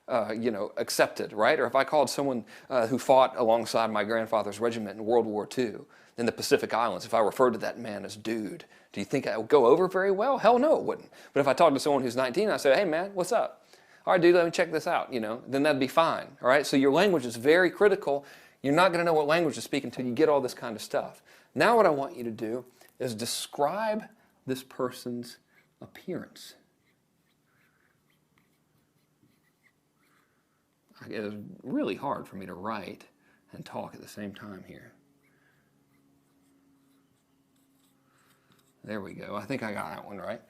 accepted, right? Or if I called someone who fought alongside my grandfather's regiment in World War II in the Pacific Islands, if I referred to that man as dude, do you think that would go over very well? Hell no, it wouldn't. But if I talked to someone who's 19 and I said, hey man, what's up? All right, dude, let me check this out, then that'd be fine, all right? So your language is very critical. You're not going to know what language to speak until you get all this kind of stuff. Now what I want you to do is describe this person's appearance. It is really hard for me to write and talk at the same time here. There we go. I think I got that one right.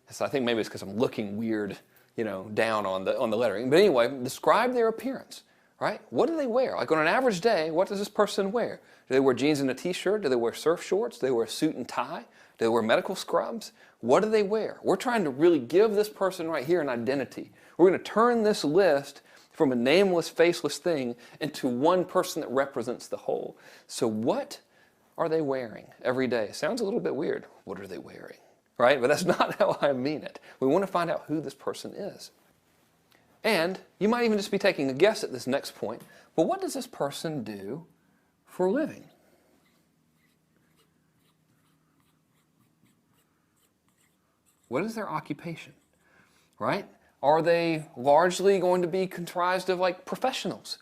So I think maybe it's because I'm looking weird, you know, down on the lettering. But anyway, describe their appearance, right? What do they wear? Like on an average day, what does this person wear? Do they wear jeans and a t-shirt? Do they wear surf shorts? Do they wear a suit and tie? Do they wear medical scrubs? What do they wear? We're trying to really give this person right here an identity. We're going to turn this list from a nameless, faceless thing into one person that represents the whole. So what are they wearing every day? Sounds a little bit weird. What are they wearing? Right? But that's not how I mean it. We want to find out who this person is. And you might even just be taking a guess at this next point. Well, what does this person do for a living? What is their occupation? Right? Are they largely going to be comprised of like professionals?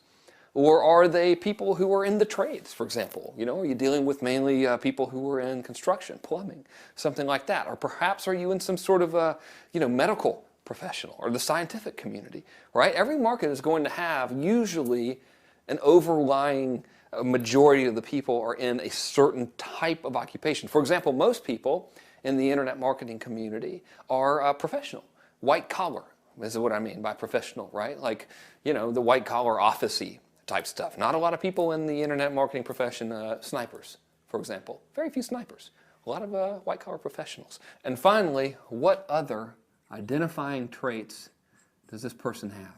Or are they people who are in the trades, for example? You know, are you dealing with mainly people who are in construction, plumbing, something like that? Or perhaps are you in some sort of you know, medical professional or the scientific community, right? Every market is going to have usually an overlying majority of the people are in a certain type of occupation. For example, most people in the internet marketing community are professional, white collar. This is what I mean by professional, right? Like, you know, the white collar office-y type stuff. Not a lot of people in the internet marketing profession, snipers, for example. Very few snipers. A lot of white collar professionals. And finally, what other identifying traits does this person have?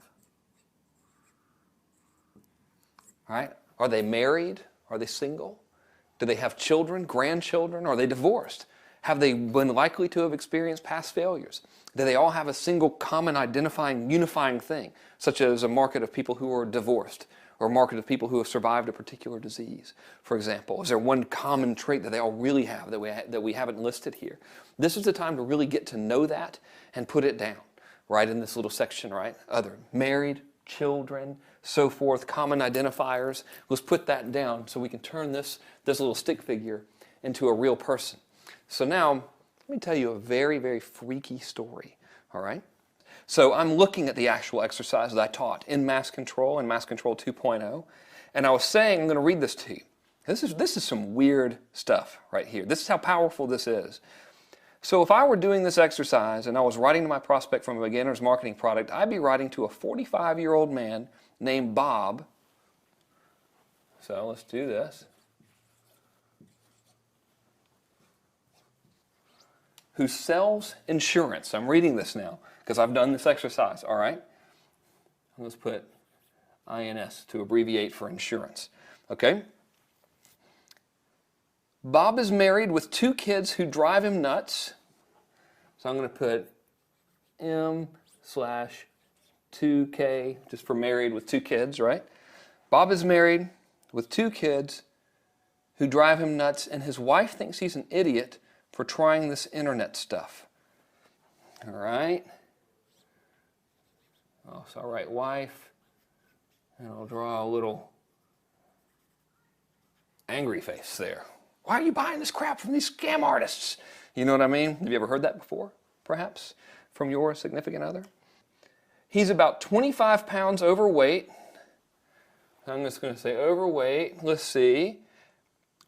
All right? Are they married? Are they single? Do they have children, grandchildren? Are they divorced? Have they been likely to have experienced past failures? Do they all have a single common identifying, unifying thing, such as a market of people who are divorced, or a market of people who have survived a particular disease, for example? Is there one common trait that they all really have that we haven't listed here? This is the time to really get to know that and put it down, right, in this little section, right? Other, married, children, so forth, common identifiers. Let's put that down so we can turn this little stick figure into a real person. So now, let me tell you a very, very freaky story, all right? So I'm looking at the actual exercise that I taught in Mass Control and Mass Control 2.0, and I was saying, I'm going to read this to you. This is some weird stuff right here. This is how powerful this is. So if I were doing this exercise and I was writing to my prospect from a beginner's marketing product, I'd be writing to a 45-year-old man named Bob. So let's do this. Who sells insurance. I'm reading this now because I've done this exercise, all right? Let's put INS to abbreviate for insurance, okay? Bob is married with 2 kids who drive him nuts. So I'm going to put M/2K just for married with 2 kids, right? Bob is married with 2 kids who drive him nuts, and his wife thinks he's an idiot for trying this internet stuff. All right. Oh, so I'll write wife, and I'll draw a little angry face there. Why are you buying this crap from these scam artists? You know what I mean? Have you ever heard that before, perhaps, from your significant other? He's about 25 pounds overweight. I'm just going to say overweight. Let's see.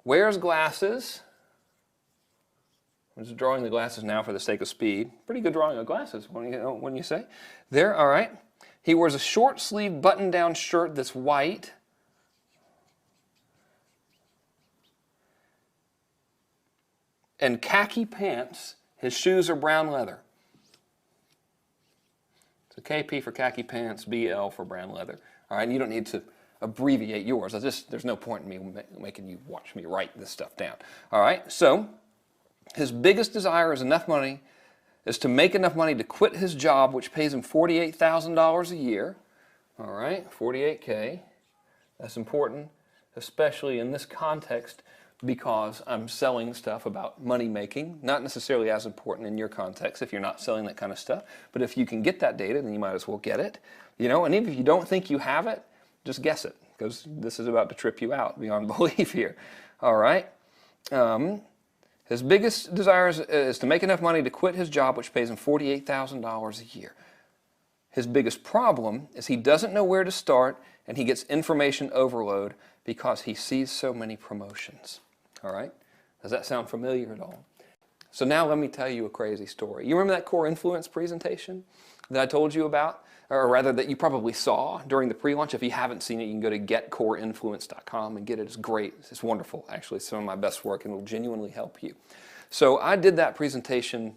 Wears glasses. I'm just drawing the glasses now for the sake of speed. Pretty good drawing of glasses, wouldn't you say? There, all right. He wears a short sleeve button-down shirt that's white. And khaki pants. His shoes are brown leather. So KP for khaki pants, BL for brown leather. All right, and you don't need to abbreviate yours. There's no point in me making you watch me write this stuff down. All right, so his biggest desire is to make enough money to quit his job, which pays him $48,000 a year. All right, 48K. That's important, especially in this context, because I'm selling stuff about money making. Not necessarily as important in your context if you're not selling that kind of stuff. But if you can get that data, then you might as well get it. You know, and even if you don't think you have it, just guess it, because this is about to trip you out beyond belief here. All right. His biggest desire is to make enough money to quit his job, which pays him $48,000 a year. His biggest problem is he doesn't know where to start, and he gets information overload because he sees so many promotions. All right? Does that sound familiar at all? So now let me tell you a crazy story. You remember that core influence presentation that I told you about? Or rather that you probably saw during the pre-launch. If you haven't seen it, you can go to getcoreinfluence.com and get it. It's great. It's wonderful. Actually, it's some of my best work and will genuinely help you. So I did that presentation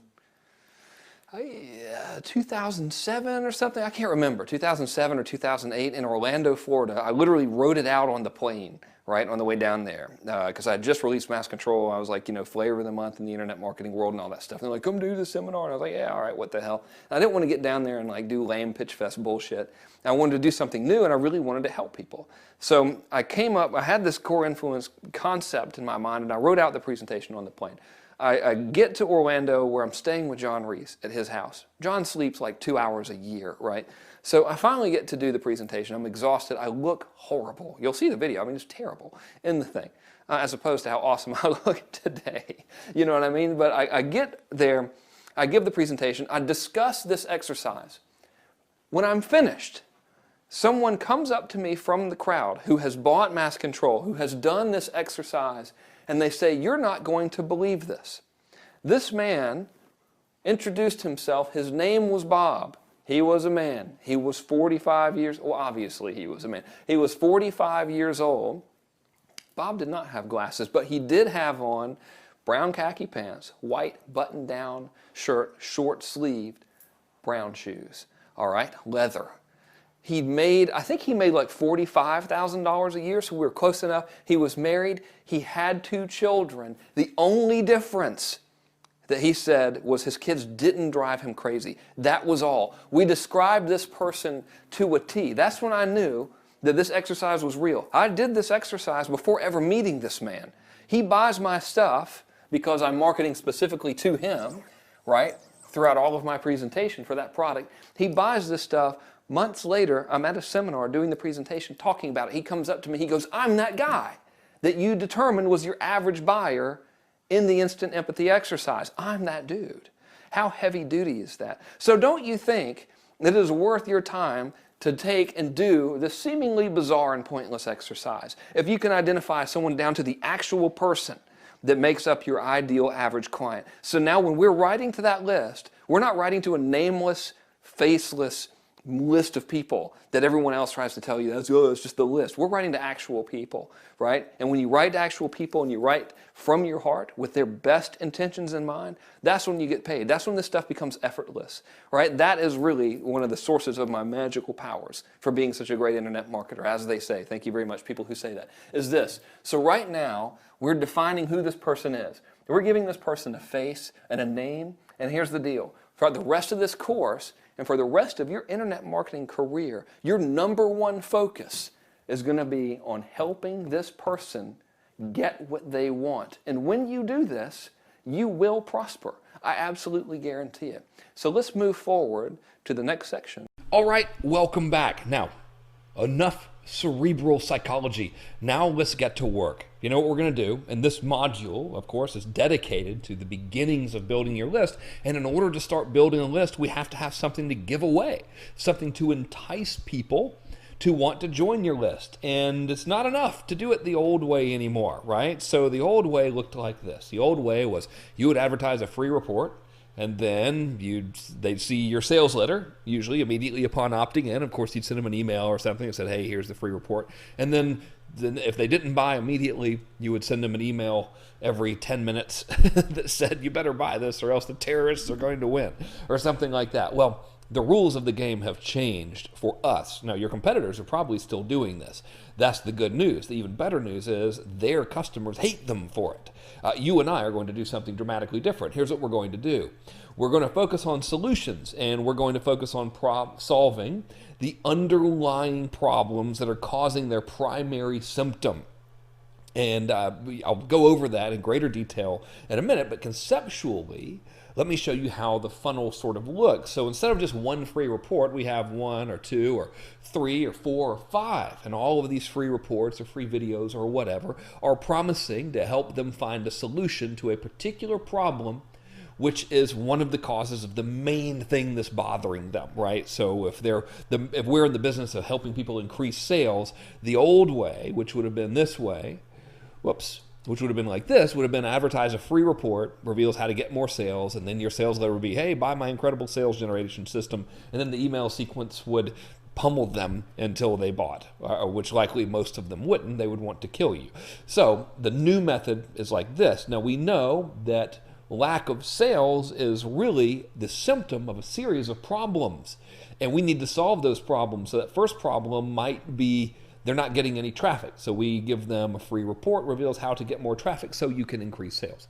2007 or something. I can't remember. 2007 or 2008 in Orlando, Florida. I literally wrote it out on the plane, right, on the way down there. Because I had just released Mass Control. I was like, you know, flavor of the month in the internet marketing world and all that stuff. And they're like, come do the seminar. And I was like, yeah, all right, what the hell. And I didn't want to get down there and like do lame pitch fest bullshit. I wanted to do something new and I really wanted to help people. So I came up, I had this core influence concept in my mind and I wrote out the presentation on the plane. I get to Orlando where I'm staying with John Reese at his house. John sleeps like 2 hours a year, right? So I finally get to do the presentation. I'm exhausted. I look horrible. You'll see the video. I mean, it's terrible in the thing, as opposed to how awesome I look today. You know what I mean? But I get there. I give the presentation. I discuss this exercise. When I'm finished, someone comes up to me from the crowd who has bought Mass Control, who has done this exercise, and they say, you're not going to believe this. This man introduced himself. His name was Bob. He was a man. He was 45 years, well, obviously he was a man. He was 45 years old. Bob did not have glasses, but he did have on brown khaki pants, white button-down shirt, short-sleeved, brown shoes, all right, leather. He made, I think he made like $45,000 a year, so we were close enough. He was married. He had 2 children. The only difference that he said was his kids didn't drive him crazy. That was all. We described this person to a T. That's when I knew that this exercise was real. I did this exercise before ever meeting this man. He buys my stuff because I'm marketing specifically to him, right, throughout all of my presentation for that product. He buys this stuff. Months later, I'm at a seminar doing the presentation, talking about it. He comes up to me, he goes, I'm that guy that you determined was your average buyer in the instant empathy exercise. I'm that dude. How heavy duty is that? So don't you think that it is worth your time to take and do this seemingly bizarre and pointless exercise? If you can identify someone down to the actual person that makes up your ideal average client. So now when we're writing to that list, we're not writing to a nameless, faceless list of people that everyone else tries to tell you, that's, oh, it's just the list. We're writing to actual people, right? And when you write to actual people and you write from your heart with their best intentions in mind, that's when you get paid. That's when this stuff becomes effortless, right? That is really one of the sources of my magical powers for being such a great internet marketer, as they say. Thank you very much, people who say that, is this. So right now, we're defining who this person is. We're giving this person a face and a name, and here's the deal. For the rest of this course, and for the rest of your internet marketing career, your number one focus is going to be on helping this person get what they want. And when you do this, you will prosper. I absolutely guarantee it. So let's move forward to the next section. All right, welcome back. Now, enough cerebral psychology. Now let's get to work. You know what we're going to do? And this module, of course, is dedicated to the beginnings of building your list. And in order to start building a list, we have to have something to give away, something to entice people to want to join your list. And it's not enough to do it the old way anymore, right? So the old way looked like this. The old way was you would advertise a free report, and then they'd see your sales letter, usually immediately upon opting in. Of course, you'd send them an email or something that said, hey, here's the free report. And then if they didn't buy immediately, you would send them an email every 10 minutes that said, you better buy this or else the terrorists are going to win, or something like that. Well, the rules of the game have changed for us. Now, your competitors are probably still doing this. That's the good news. The even better news is their customers hate them for it. You and I are going to do something dramatically different. Here's what we're going to do. We're going to focus on solutions, and we're going to focus on solving the underlying problems that are causing their primary symptom. And I'll go over that in greater detail in a minute, but conceptually, let me show you how the funnel sort of looks. So instead of just one free report, we have 1 or 2 or 3 or 4 or 5. And all of these free reports or free videos or whatever are promising to help them find a solution to a particular problem, which is one of the causes of the main thing that's bothering them, right? So if we're in the business of helping people increase sales, the old way, which would have been this way, which would have been like this, would have been advertise a free report, reveals how to get more sales, and then your sales letter would be, hey, buy my incredible sales generation system, and then the email sequence would pummel them until they bought, which likely most of them wouldn't. They would want to kill you. So the new method is like this. Now we know that lack of sales is really the symptom of a series of problems, and we need to solve those problems. So that first problem might be they're not getting any traffic. So we give them a free report, reveals how to get more traffic so you can increase sales.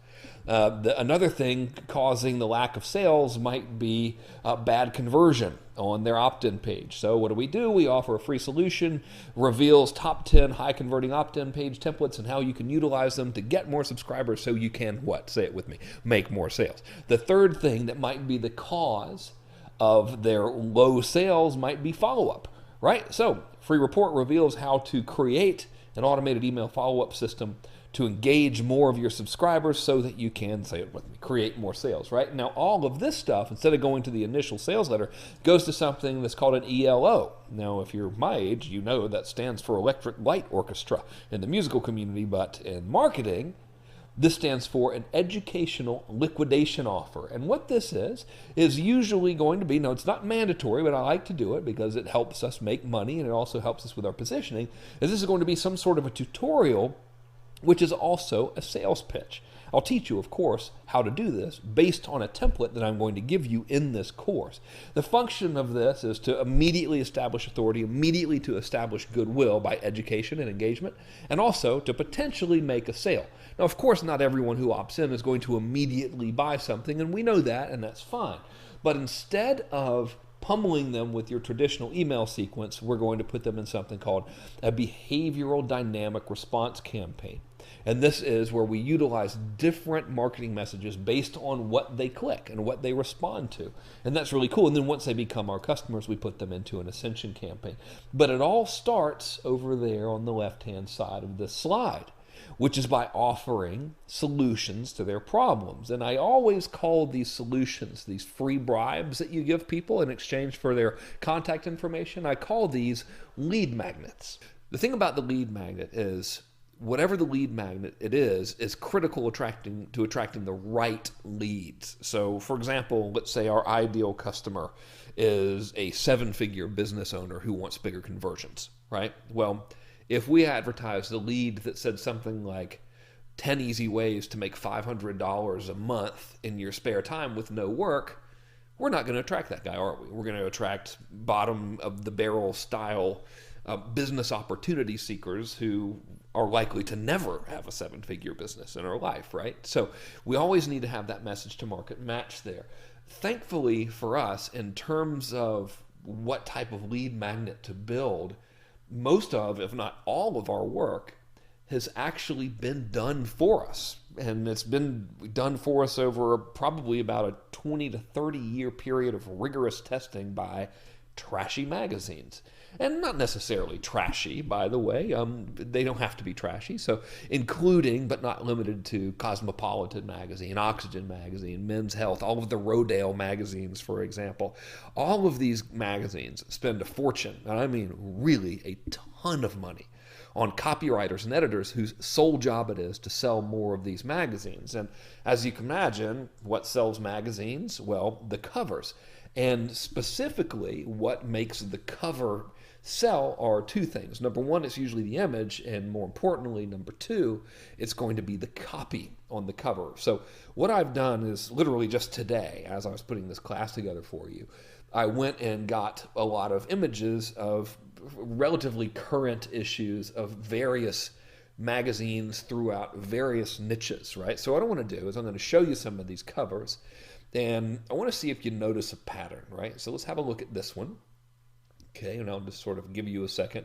Another thing causing the lack of sales might be bad conversion on their opt-in page. So what do? We offer a free solution, reveals top 10 high converting opt-in page templates and how you can utilize them to get more subscribers so you can, what? Say it with me, make more sales. The third thing that might be the cause of their low sales might be follow-up, right? So free report reveals how to create an automated email follow-up system to engage more of your subscribers so that you can, say it with me, create more sales, right? Now, all of this stuff, instead of going to the initial sales letter, goes to something that's called an ELO. Now, if you're my age, you know that stands for Electric Light Orchestra in the musical community, but in marketing, this stands for an educational liquidation offer. And what this is usually going to be, no, it's not mandatory, but I like to do it because it helps us make money and it also helps us with our positioning, is this is going to be some sort of a tutorial which is also a sales pitch. I'll teach you, of course, how to do this based on a template that I'm going to give you in this course. The function of this is to immediately establish authority, immediately to establish goodwill by education and engagement, and also to potentially make a sale. Now, of course, not everyone who opts in is going to immediately buy something, and we know that, and that's fine. But instead of pummeling them with your traditional email sequence, we're going to put them in something called a behavioral dynamic response campaign. And this is where we utilize different marketing messages based on what they click and what they respond to. And that's really cool. And then once they become our customers, we put them into an ascension campaign. But it all starts over there on the left-hand side of this slide, which is by offering solutions to their problems. And I always call these solutions, these free bribes that you give people in exchange for their contact information, I call these lead magnets. The thing about the lead magnet is whatever the lead magnet it is critical to attracting the right leads. So for example, let's say our ideal customer is a 7-figure business owner who wants bigger conversions, right? Well, if we advertised a lead that said something like 10 easy ways to make $500 a month in your spare time with no work, we're not going to attract that guy, are we? We're going to attract bottom of the barrel style business opportunity seekers who are likely to never have a 7-figure business in their life, right? So we always need to have that message to market match there. Thankfully for us, in terms of what type of lead magnet to build, most of, if not all of our work has actually been done for us. And it's been done for us over probably about a 20 to 30 year period of rigorous testing by trashy magazines. And not necessarily trashy, by the way. They don't have to be trashy. So including, but not limited to, Cosmopolitan magazine, Oxygen magazine, Men's Health, all of the Rodale magazines, for example. All of these magazines spend a fortune, and I mean really a ton of money, on copywriters and editors whose sole job it is to sell more of these magazines. And as you can imagine, what sells magazines? Well, the covers. And specifically, what makes the cover sell are two things. Number one, it's usually the image, and more importantly, number two, it's going to be the copy on the cover. So what I've done is literally just today, as I was putting this class together for you, I went and got a lot of images of relatively current issues of various magazines throughout various niches, right? So what I want to do is I'm going to show you some of these covers, and I want to see if you notice a pattern, right? So let's have a look at this one. Okay, and I'll just sort of give you a second.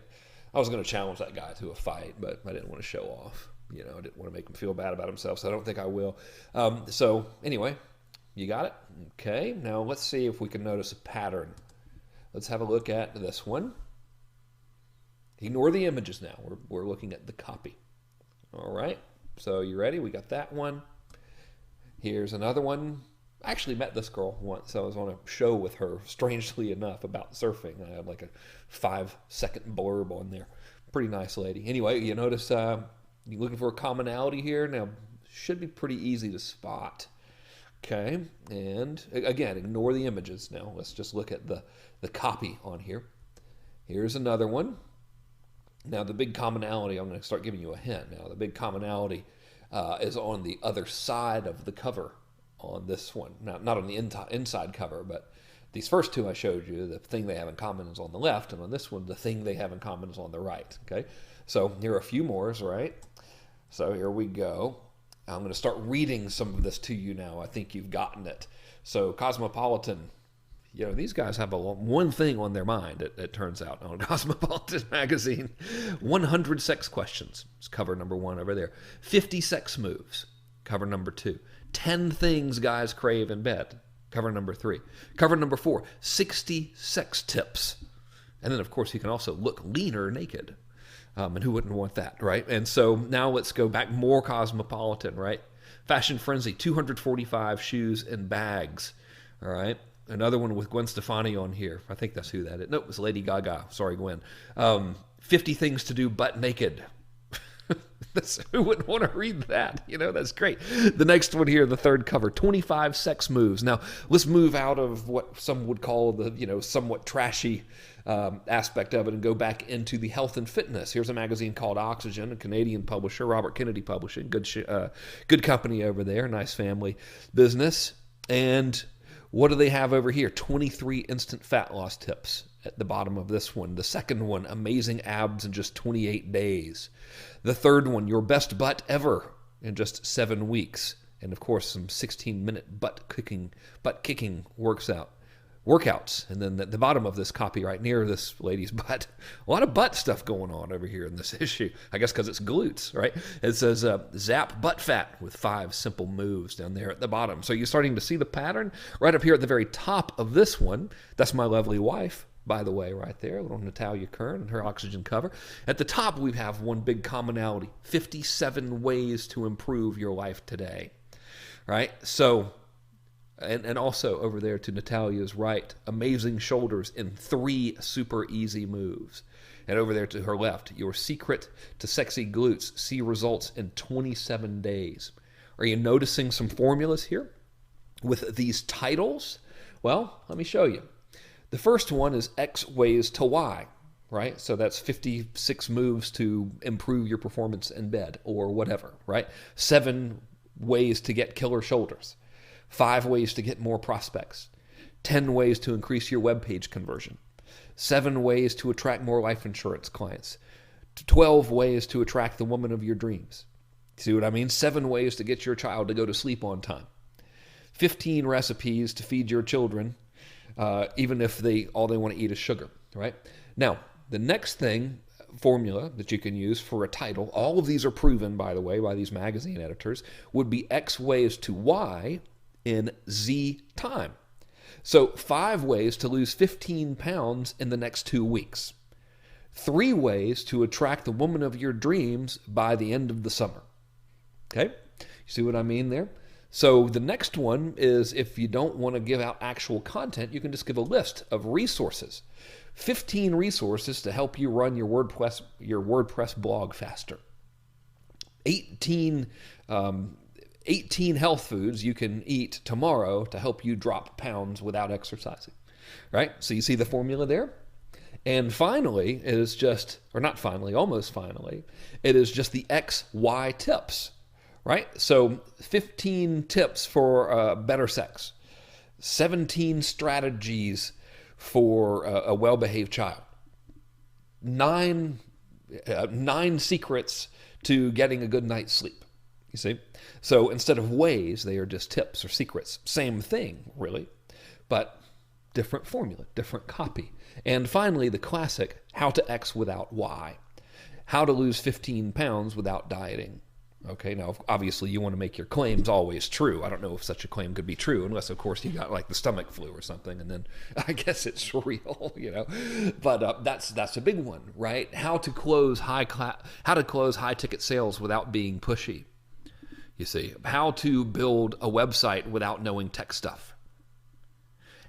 I was going to challenge that guy to a fight, but I didn't want to show off. You know, I didn't want to make him feel bad about himself, so I don't think I will. So anyway, you got it? Okay, now let's see if we can notice a pattern. Let's have a look at this one. Ignore the images now. We're looking at the copy. All right, so you ready? We got that one. Here's another one. I actually met this girl once. I was on a show with her, strangely enough, about surfing. I had like a 5-second blurb on there. Pretty nice lady. Anyway, you notice You looking for a commonality here? Now, should be pretty easy to spot. Okay, and again, ignore the images. Now, let's just look at the copy on here. Here's another one. Now, the big commonality, I'm going to start giving you a hint now. The big commonality is on the other side of the cover on this one. Not on the inside cover, but these first two I showed you, the thing they have in common is on the left, and on this one, the thing they have in common is on the right. Okay, so here are a few more, right? So here we go. I'm going to start reading some of this to you now. I think you've gotten it. So Cosmopolitan, these guys have one thing on their mind, it turns out, on Cosmopolitan magazine. 100 sex questions is cover number 1 over there. 50 sex moves, cover number 2. 10 things guys crave in bed, cover number 3. Cover number 4, 60 sex tips. And then, of course, you can also look leaner naked. And who wouldn't want that, right? And so now let's go back more cosmopolitan, right? Fashion Frenzy, 245 shoes and bags, all right? Another one with Gwen Stefani on here. I think that's who that is. No, it was Lady Gaga. Sorry, Gwen. 50 things to do butt naked. Who wouldn't want to read that? That's great. The next one here, the third cover, 25 sex moves. Now, let's move out of what some would call the, somewhat trashy aspect of it and go back into the health and fitness. Here's a magazine called Oxygen, a Canadian publisher, Robert Kennedy Publishing. Good company over there, nice family business. And what do they have over here? 23 instant fat loss tips at the bottom of this one. The second one, amazing abs in just 28 days. The third one, your best butt ever in just 7 weeks. And of course, some 16-minute butt kicking workouts. And then at the bottom of this copy right near this lady's butt, a lot of butt stuff going on over here in this issue. I guess because it's glutes, right? It says zap butt fat with 5 simple moves down there at the bottom. So you're starting to see the pattern right up here at the very top of this one. That's my lovely wife, by the way, right there, little Natalia Kern and her Oxygen cover. At the top, we have one big commonality, 57 ways to improve your life today, right? So, and also over there to Natalia's right, amazing shoulders in 3 super easy moves. And over there to her left, your secret to sexy glutes, see results in 27 days. Are you noticing some formulas here with these titles? Well, let me show you. The first one is X ways to Y, right? So that's 56 moves to improve your performance in bed or whatever, right? 7 ways to get killer shoulders. 5 ways to get more prospects. 10 ways to increase your webpage conversion. 7 ways to attract more life insurance clients. 12 ways to attract the woman of your dreams. See what I mean? 7 ways to get your child to go to sleep on time. 15 recipes to feed your children, even if all they want to eat is sugar, right? Now, the next formula that you can use for a title, all of these are proven, by the way, by these magazine editors, would be X ways to Y in Z time. So 5 ways to lose 15 pounds in the next 2 weeks. 3 ways to attract the woman of your dreams by the end of the summer. Okay? You see what I mean there? So the next one is, if you don't want to give out actual content, you can just give a list of resources. 15 resources to help you run your WordPress blog faster. 18 health foods you can eat tomorrow to help you drop pounds without exercising. Right? So you see the formula there? And finally, it is just, or not finally, almost finally, it is just the XY tips. Right? So 15 tips for better sex. 17 strategies for a well-behaved child. 9 secrets to getting a good night's sleep. You see? So instead of ways, they are just tips or secrets. Same thing, really, but different formula, different copy. And finally, the classic, how to X without Y. How to lose 15 pounds without dieting. Okay, now, obviously, you want to make your claims always true. I don't know if such a claim could be true, unless, of course, you got, like, the stomach flu or something, and then I guess it's real, But that's a big one, right? How to close high-ticket sales without being pushy, you see. How to build a website without knowing tech stuff.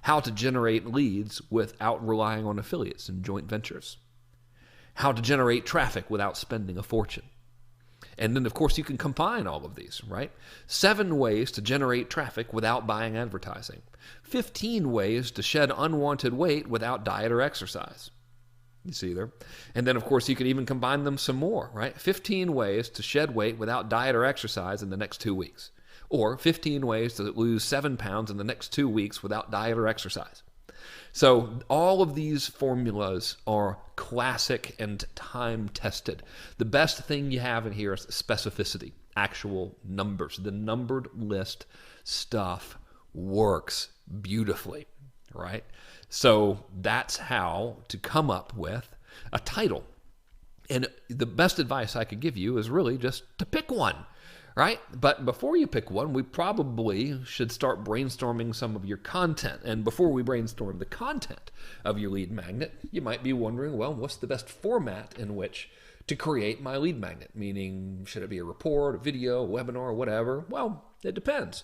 How to generate leads without relying on affiliates and joint ventures. How to generate traffic without spending a fortune. And then, of course, you can combine all of these, right? 7 ways to generate traffic without buying advertising. 15 ways to shed unwanted weight without diet or exercise. You see there? And then, of course, you can even combine them some more, right? 15 ways to shed weight without diet or exercise in the next 2 weeks. Or 15 ways to lose 7 pounds in the next 2 weeks without diet or exercise. So all of these formulas are classic and time-tested. The best thing you have in here is specificity, actual numbers. The numbered list stuff works beautifully, right? So that's how to come up with a title. And the best advice I could give you is really just to pick one. Right? But before you pick one, we probably should start brainstorming some of your content. And before we brainstorm the content of your lead magnet, you might be wondering, well, what's the best format in which to create my lead magnet? Meaning, should it be a report, a video, a webinar, whatever? Well, it depends.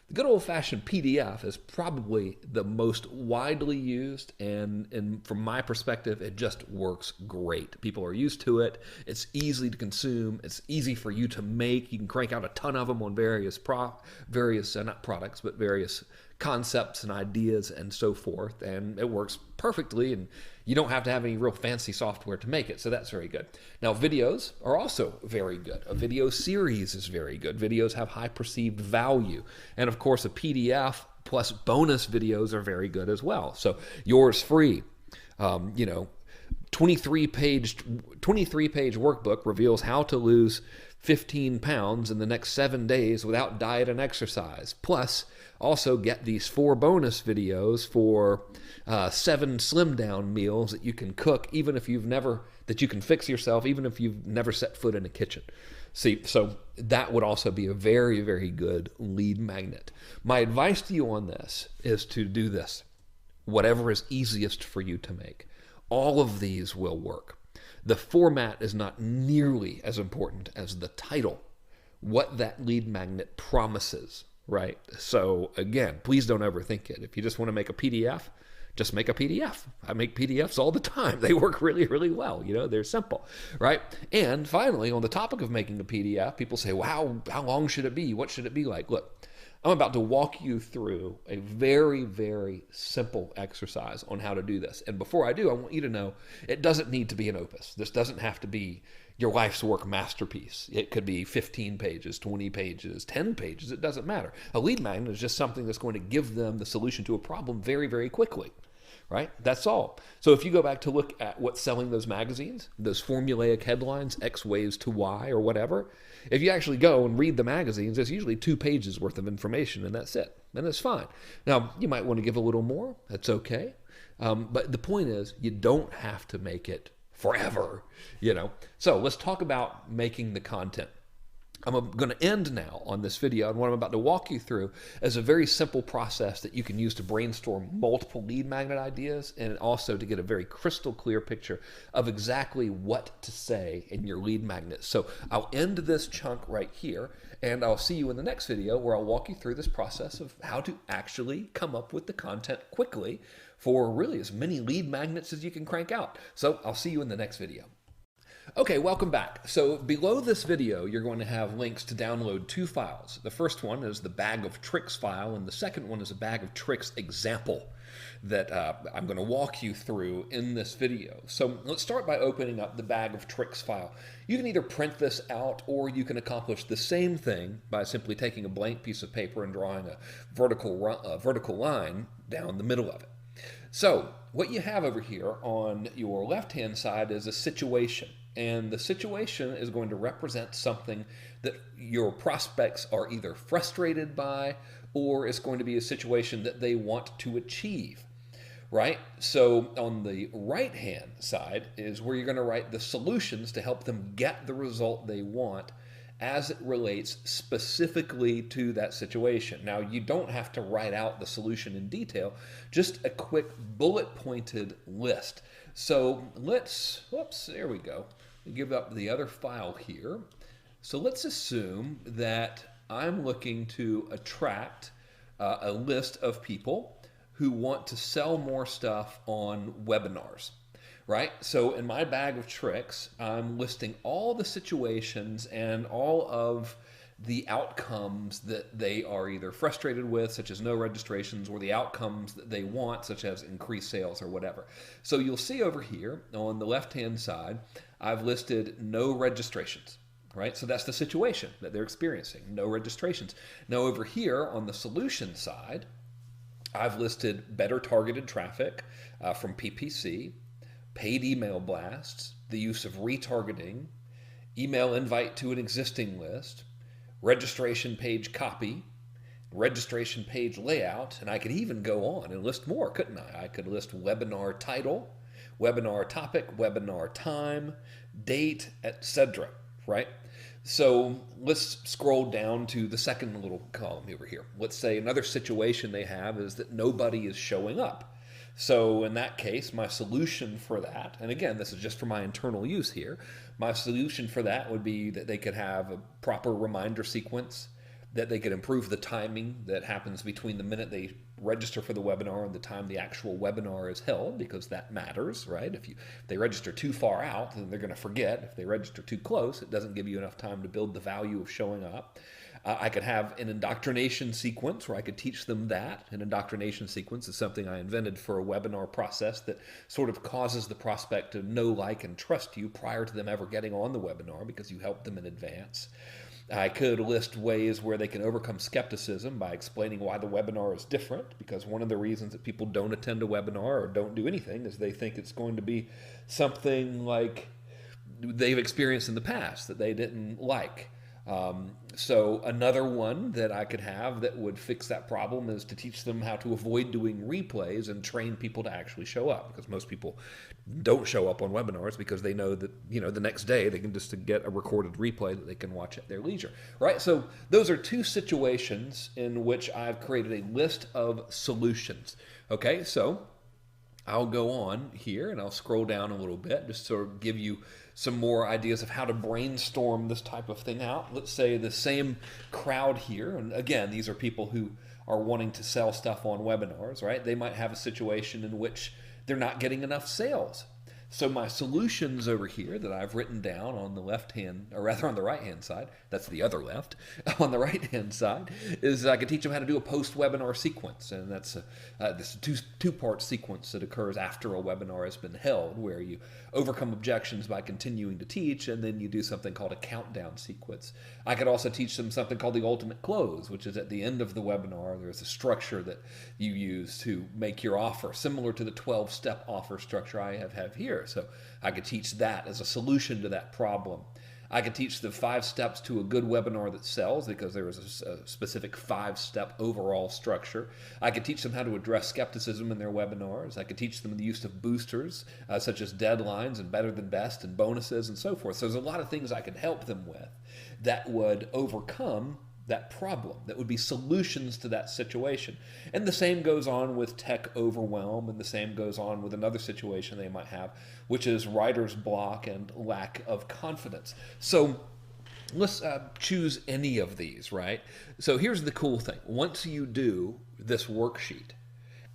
The good old-fashioned PDF is probably the most widely used, and from my perspective, it just works great. People are used to it. It's easy to consume. It's easy for you to make. You can crank out a ton of them on various not products, but various concepts and ideas and so forth, and it works perfectly, and you don't have to have any real fancy software to make it, so that's very good. Now, videos are also very good. A video series is very good. Videos have high perceived value, and of course, a PDF plus bonus videos are very good as well. So yours free, 23-page workbook reveals how to lose 15 pounds in the next 7 days without diet and exercise. Plus, also get these 4 bonus videos for 7 slim down meals that you can cook, that you can fix yourself, even if you've never set foot in a kitchen. See, so that would also be a very, very good lead magnet. My advice to you on this is to do this. Whatever is easiest for you to make. All of these will work. The format is not nearly as important as the title, what that lead magnet promises, right? So again, please don't overthink it. If you just want to make a PDF, just make a PDF. I make PDFs all the time. They work really, really well. They're simple, right? And finally, on the topic of making a PDF, people say, well, how long should it be? What should it be like? Look, I'm about to walk you through a very, very simple exercise on how to do this. And before I do, I want you to know it doesn't need to be an opus. This doesn't have to be your life's work masterpiece. It could be 15 pages, 20 pages, 10 pages. It doesn't matter. A lead magnet is just something that's going to give them the solution to a problem very, very quickly. Right? That's all. So if you go back to look at what's selling those magazines, those formulaic headlines, X ways to Y or whatever, if you actually go and read the magazines, there's usually 2 pages worth of information, and that's it. And it's fine. Now, you might want to give a little more. That's okay. But the point is, you don't have to make it forever, So let's talk about making the content. I'm going to end now on this video, and what I'm about to walk you through is a very simple process that you can use to brainstorm multiple lead magnet ideas, and also to get a very crystal clear picture of exactly what to say in your lead magnet. So I'll end this chunk right here, and I'll see you in the next video where I'll walk you through this process of how to actually come up with the content quickly for really as many lead magnets as you can crank out. So I'll see you in the next video. Okay, welcome back. So below this video, you're going to have links to download 2 files. The first one is the bag of tricks file, and the second one is a bag of tricks example that I'm going to walk you through in this video. So let's start by opening up the bag of tricks file. You can either print this out, or you can accomplish the same thing by simply taking a blank piece of paper and drawing a vertical line down the middle of it. So what you have over here on your left-hand side is a situation. And the situation is going to represent something that your prospects are either frustrated by, or it's going to be a situation that they want to achieve, right? So on the right-hand side is where you're going to write the solutions to help them get the result they want as it relates specifically to that situation. Now, you don't have to write out the solution in detail, just a quick bullet-pointed list. So there we go. Give up the other file here. So let's assume that I'm looking to attract a list of people who want to sell more stuff on webinars, right? So in my bag of tricks, I'm listing all the situations and all of the outcomes that they are either frustrated with, such as no registrations, or the outcomes that they want, such as increased sales or whatever. So you'll see over here on the left-hand side, I've listed no registrations, right? So that's the situation that they're experiencing, no registrations. Now over here on the solution side, I've listed better targeted traffic from PPC, paid email blasts, the use of retargeting, email invite to an existing list, registration page copy, registration page layout, and I could even go on and list more, couldn't I? I could list webinar title, webinar topic, webinar time, date, etc., right? So let's scroll down to the second little column over here. Let's say another situation they have is that nobody is showing up. So in that case, my solution for that, and again, this is just for my internal use here, my solution for that would be that they could have a proper reminder sequence, that they could improve the timing that happens between the minute they register for the webinar and the time the actual webinar is held, because that matters, right? If they register too far out, then they're going to forget. If they register too close, it doesn't give you enough time to build the value of showing up. I could have an indoctrination sequence where I could teach them that. An indoctrination sequence is something I invented for a webinar process that sort of causes the prospect to know, like, and trust you prior to them ever getting on the webinar because you helped them in advance. I could list ways where they can overcome skepticism by explaining why the webinar is different, because one of the reasons that people don't attend a webinar or don't do anything is they think it's going to be something like they've experienced in the past that they didn't like. So another one that I could have that would fix that problem is to teach them how to avoid doing replays and train people to actually show up, because most people don't show up on webinars because they know that, you know, the next day they can just get a recorded replay that they can watch at their leisure, right? So those are two situations in which I've created a list of solutions. Okay, so I'll go on here and I'll scroll down a little bit just to sort of give you some more ideas of how to brainstorm this type of thing out. Let's say the same crowd here, and again, these are people who are wanting to sell stuff on webinars, right? They might have a situation in which they're not getting enough sales. So my solutions over here that I've written down on the left hand, or rather on the right hand side, that's the other left, on the right hand side, is I could teach them how to do a post-webinar sequence. And that's this two-part sequence that occurs after a webinar has been held, where you overcome objections by continuing to teach, and then you do something called a countdown sequence. I could also teach them something called the ultimate close, which is at the end of the webinar. There's a structure that you use to make your offer, similar to the 12-step offer structure I have here. So I could teach that as a solution to that problem. I could teach the 5 steps to a good webinar that sells, because there is a specific 5-step overall structure. I could teach them how to address skepticism in their webinars. I could teach them the use of boosters, such as deadlines and better than best and bonuses and so forth. So there's a lot of things I could help them with that would overcome that problem, that would be solutions to that situation. And the same goes on with tech overwhelm, and the same goes on with another situation they might have, which is writer's block and lack of confidence. So let's choose any of these, right? So here's the cool thing. Once you do this worksheet,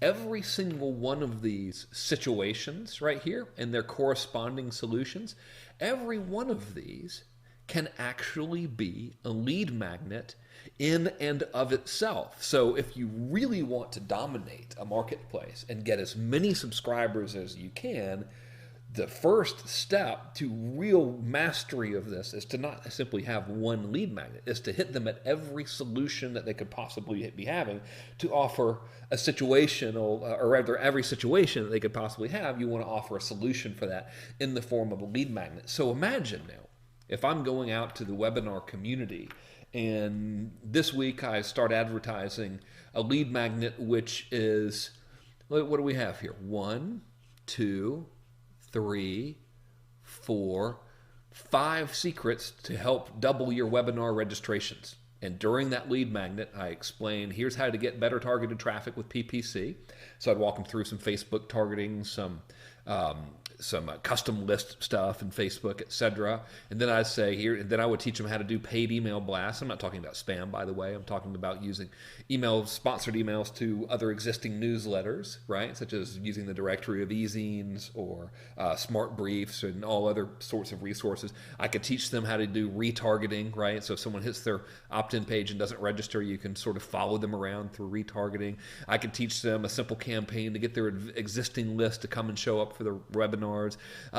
every single one of these situations right here and their corresponding solutions, every one of these can actually be a lead magnet in and of itself. So if you really want to dominate a marketplace and get as many subscribers as you can, the first step to real mastery of this is to not simply have one lead magnet, is to hit them at every solution that they could possibly be having to offer a situational, or rather every situation that they could possibly have, you want to offer a solution for that in the form of a lead magnet. So imagine now, if I'm going out to the webinar community and this week I start advertising a lead magnet, which is, what do we have here? 1, 2, 3, 4, 5 secrets to help double your webinar registrations. And during that lead magnet, I explain, here's how to get better targeted traffic with PPC. So I'd walk them through some Facebook targeting, some some custom list stuff in Facebook, etc. And then I say here, and then I would teach them how to do paid email blasts. I'm not talking about spam, by the way. I'm talking about using sponsored emails to other existing newsletters, right? Such as using the directory of e-zines or smart briefs and all other sorts of resources. I could teach them how to do retargeting, right? So if someone hits their opt-in page and doesn't register, you can sort of follow them around through retargeting. I could teach them a simple campaign to get their existing list to come and show up for the webinar.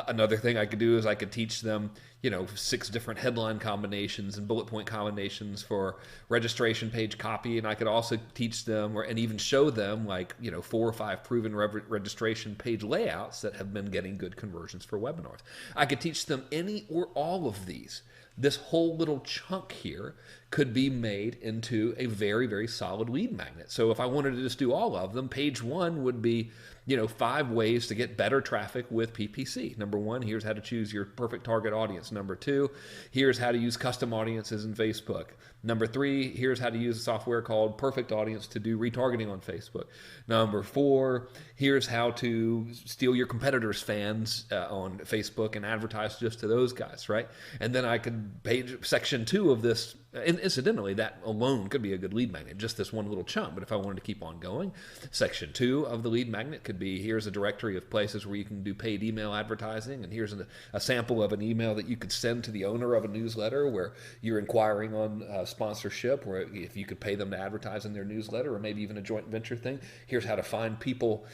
Another thing I could do is I could teach them, 6 different headline combinations and bullet point combinations for registration page copy. And I could also teach them and even show them 4 or 5 proven registration page layouts that have been getting good conversions for webinars. I could teach them any or all of these. This whole little chunk here could be made into a very, very solid lead magnet. So if I wanted to just do all of them, page 1 would be, 5 ways to get better traffic with PPC. Number 1, here's how to choose your perfect target audience. Number 2, here's how to use custom audiences in Facebook. Number 3, here's how to use a software called Perfect Audience to do retargeting on Facebook. Number 4, here's how to steal your competitors' fans on Facebook and advertise just to those guys, right? And then I could page section 2 of this. And incidentally, that alone could be a good lead magnet, just this one little chunk. But if I wanted to keep on going, section 2 of the lead magnet could be, here's a directory of places where you can do paid email advertising, and here's a sample of an email that you could send to the owner of a newsletter where you're inquiring on sponsorship, or if you could pay them to advertise in their newsletter, or maybe even a joint venture thing. Here's how to find people.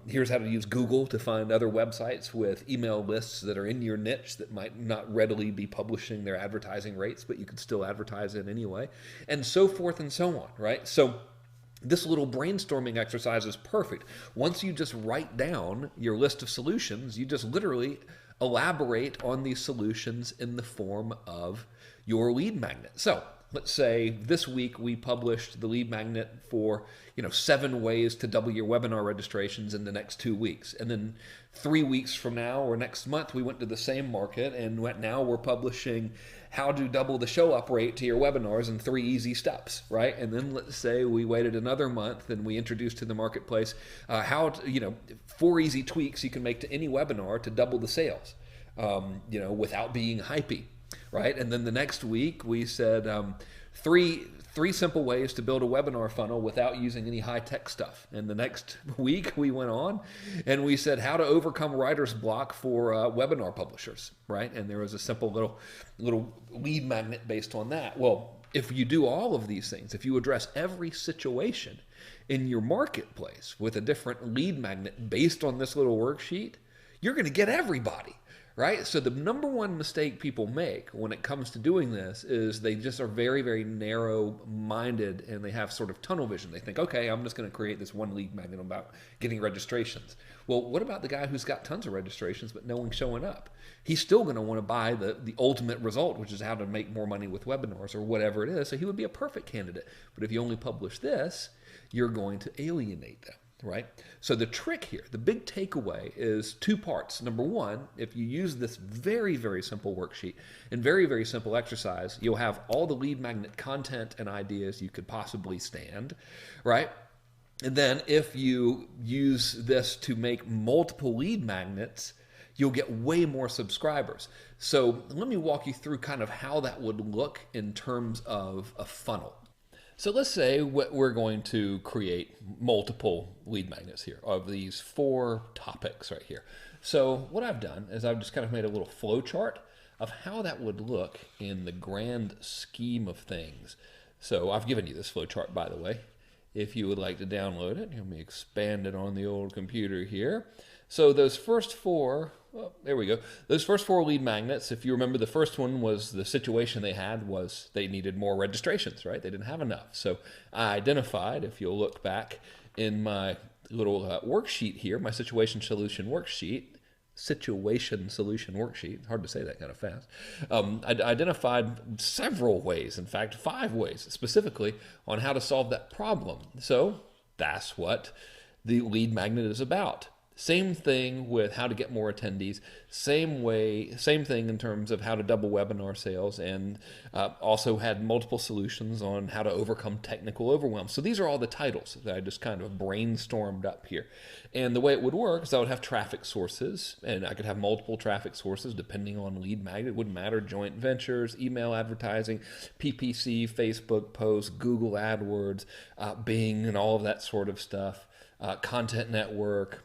Here's how to use Google to find other websites with email lists that are in your niche that might not readily be publishing their advertising rates, but you could still advertise it anyway, and so forth and so on, right? So this little brainstorming exercise is perfect. Once you just write down your list of solutions, you just literally elaborate on these solutions in the form of your lead magnet. So let's say this week we published the lead magnet for 7 ways to double your webinar registrations in the next 2 weeks. And then 3 weeks from now or next month, we went to the same market and now we're publishing how to double the show up rate to your webinars in 3 easy steps, right? And then let's say we waited another month and we introduced to the marketplace how to, 4 easy tweaks you can make to any webinar to double the sales, without being hypey. Right, and then the next week we said three simple ways to build a webinar funnel without using any high-tech stuff. And the next week we went on and we said how to overcome writer's block for webinar publishers. Right, and there was a simple little lead magnet based on that. Well, if you do all of these things, if you address every situation in your marketplace with a different lead magnet based on this little worksheet, you're going to get everybody. Right? So the number one mistake people make when it comes to doing this is they just are very, very narrow-minded and they have sort of tunnel vision. They think, okay, I'm just going to create this one lead magnet about getting registrations. Well, what about the guy who's got tons of registrations but no one's showing up? He's still going to want to buy the ultimate result, which is how to make more money with webinars or whatever it is. So he would be a perfect candidate. But if you only publish this, you're going to alienate them. Right? So the trick here, the big takeaway is 2 parts. Number 1, if you use this very, very simple worksheet and very, very simple exercise, you'll have all the lead magnet content and ideas you could possibly stand, right? And then if you use this to make multiple lead magnets, you'll get way more subscribers. So let me walk you through kind of how that would look in terms of a funnel. So let's say we're going to create multiple lead magnets here of these 4 topics right here. So what I've done is I've just kind of made a little flow chart of how that would look in the grand scheme of things. So I've given you this flow chart, by the way. If you would like to download it, let me expand it on the old computer here. So those first 4, well, there we go. Those first 4 lead magnets, if you remember, the first one was the situation they had was they needed more registrations, right? They didn't have enough. So I identified, if you'll look back in my little worksheet here, my situation solution worksheet, hard to say that kind of fast. I identified several ways, in fact, 5 ways specifically on how to solve that problem. So that's what the lead magnet is about. Same thing with how to get more attendees. Same thing in terms of how to double webinar sales, and also had multiple solutions on how to overcome technical overwhelm. So these are all the titles that I just kind of brainstormed up here. And the way it would work is I would have traffic sources, and I could have multiple traffic sources depending on lead magnet. It wouldn't matter, joint ventures, email advertising, PPC, Facebook posts, Google AdWords, Bing, and all of that sort of stuff. Content network,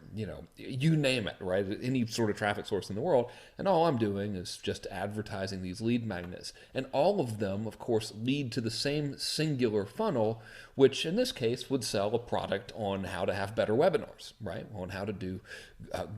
you name it, right? Any sort of traffic source in the world. And all I'm doing is just advertising these lead magnets. And all of them, of course, lead to the same singular funnel, which in this case would sell a product on how to have better webinars, right? On how to do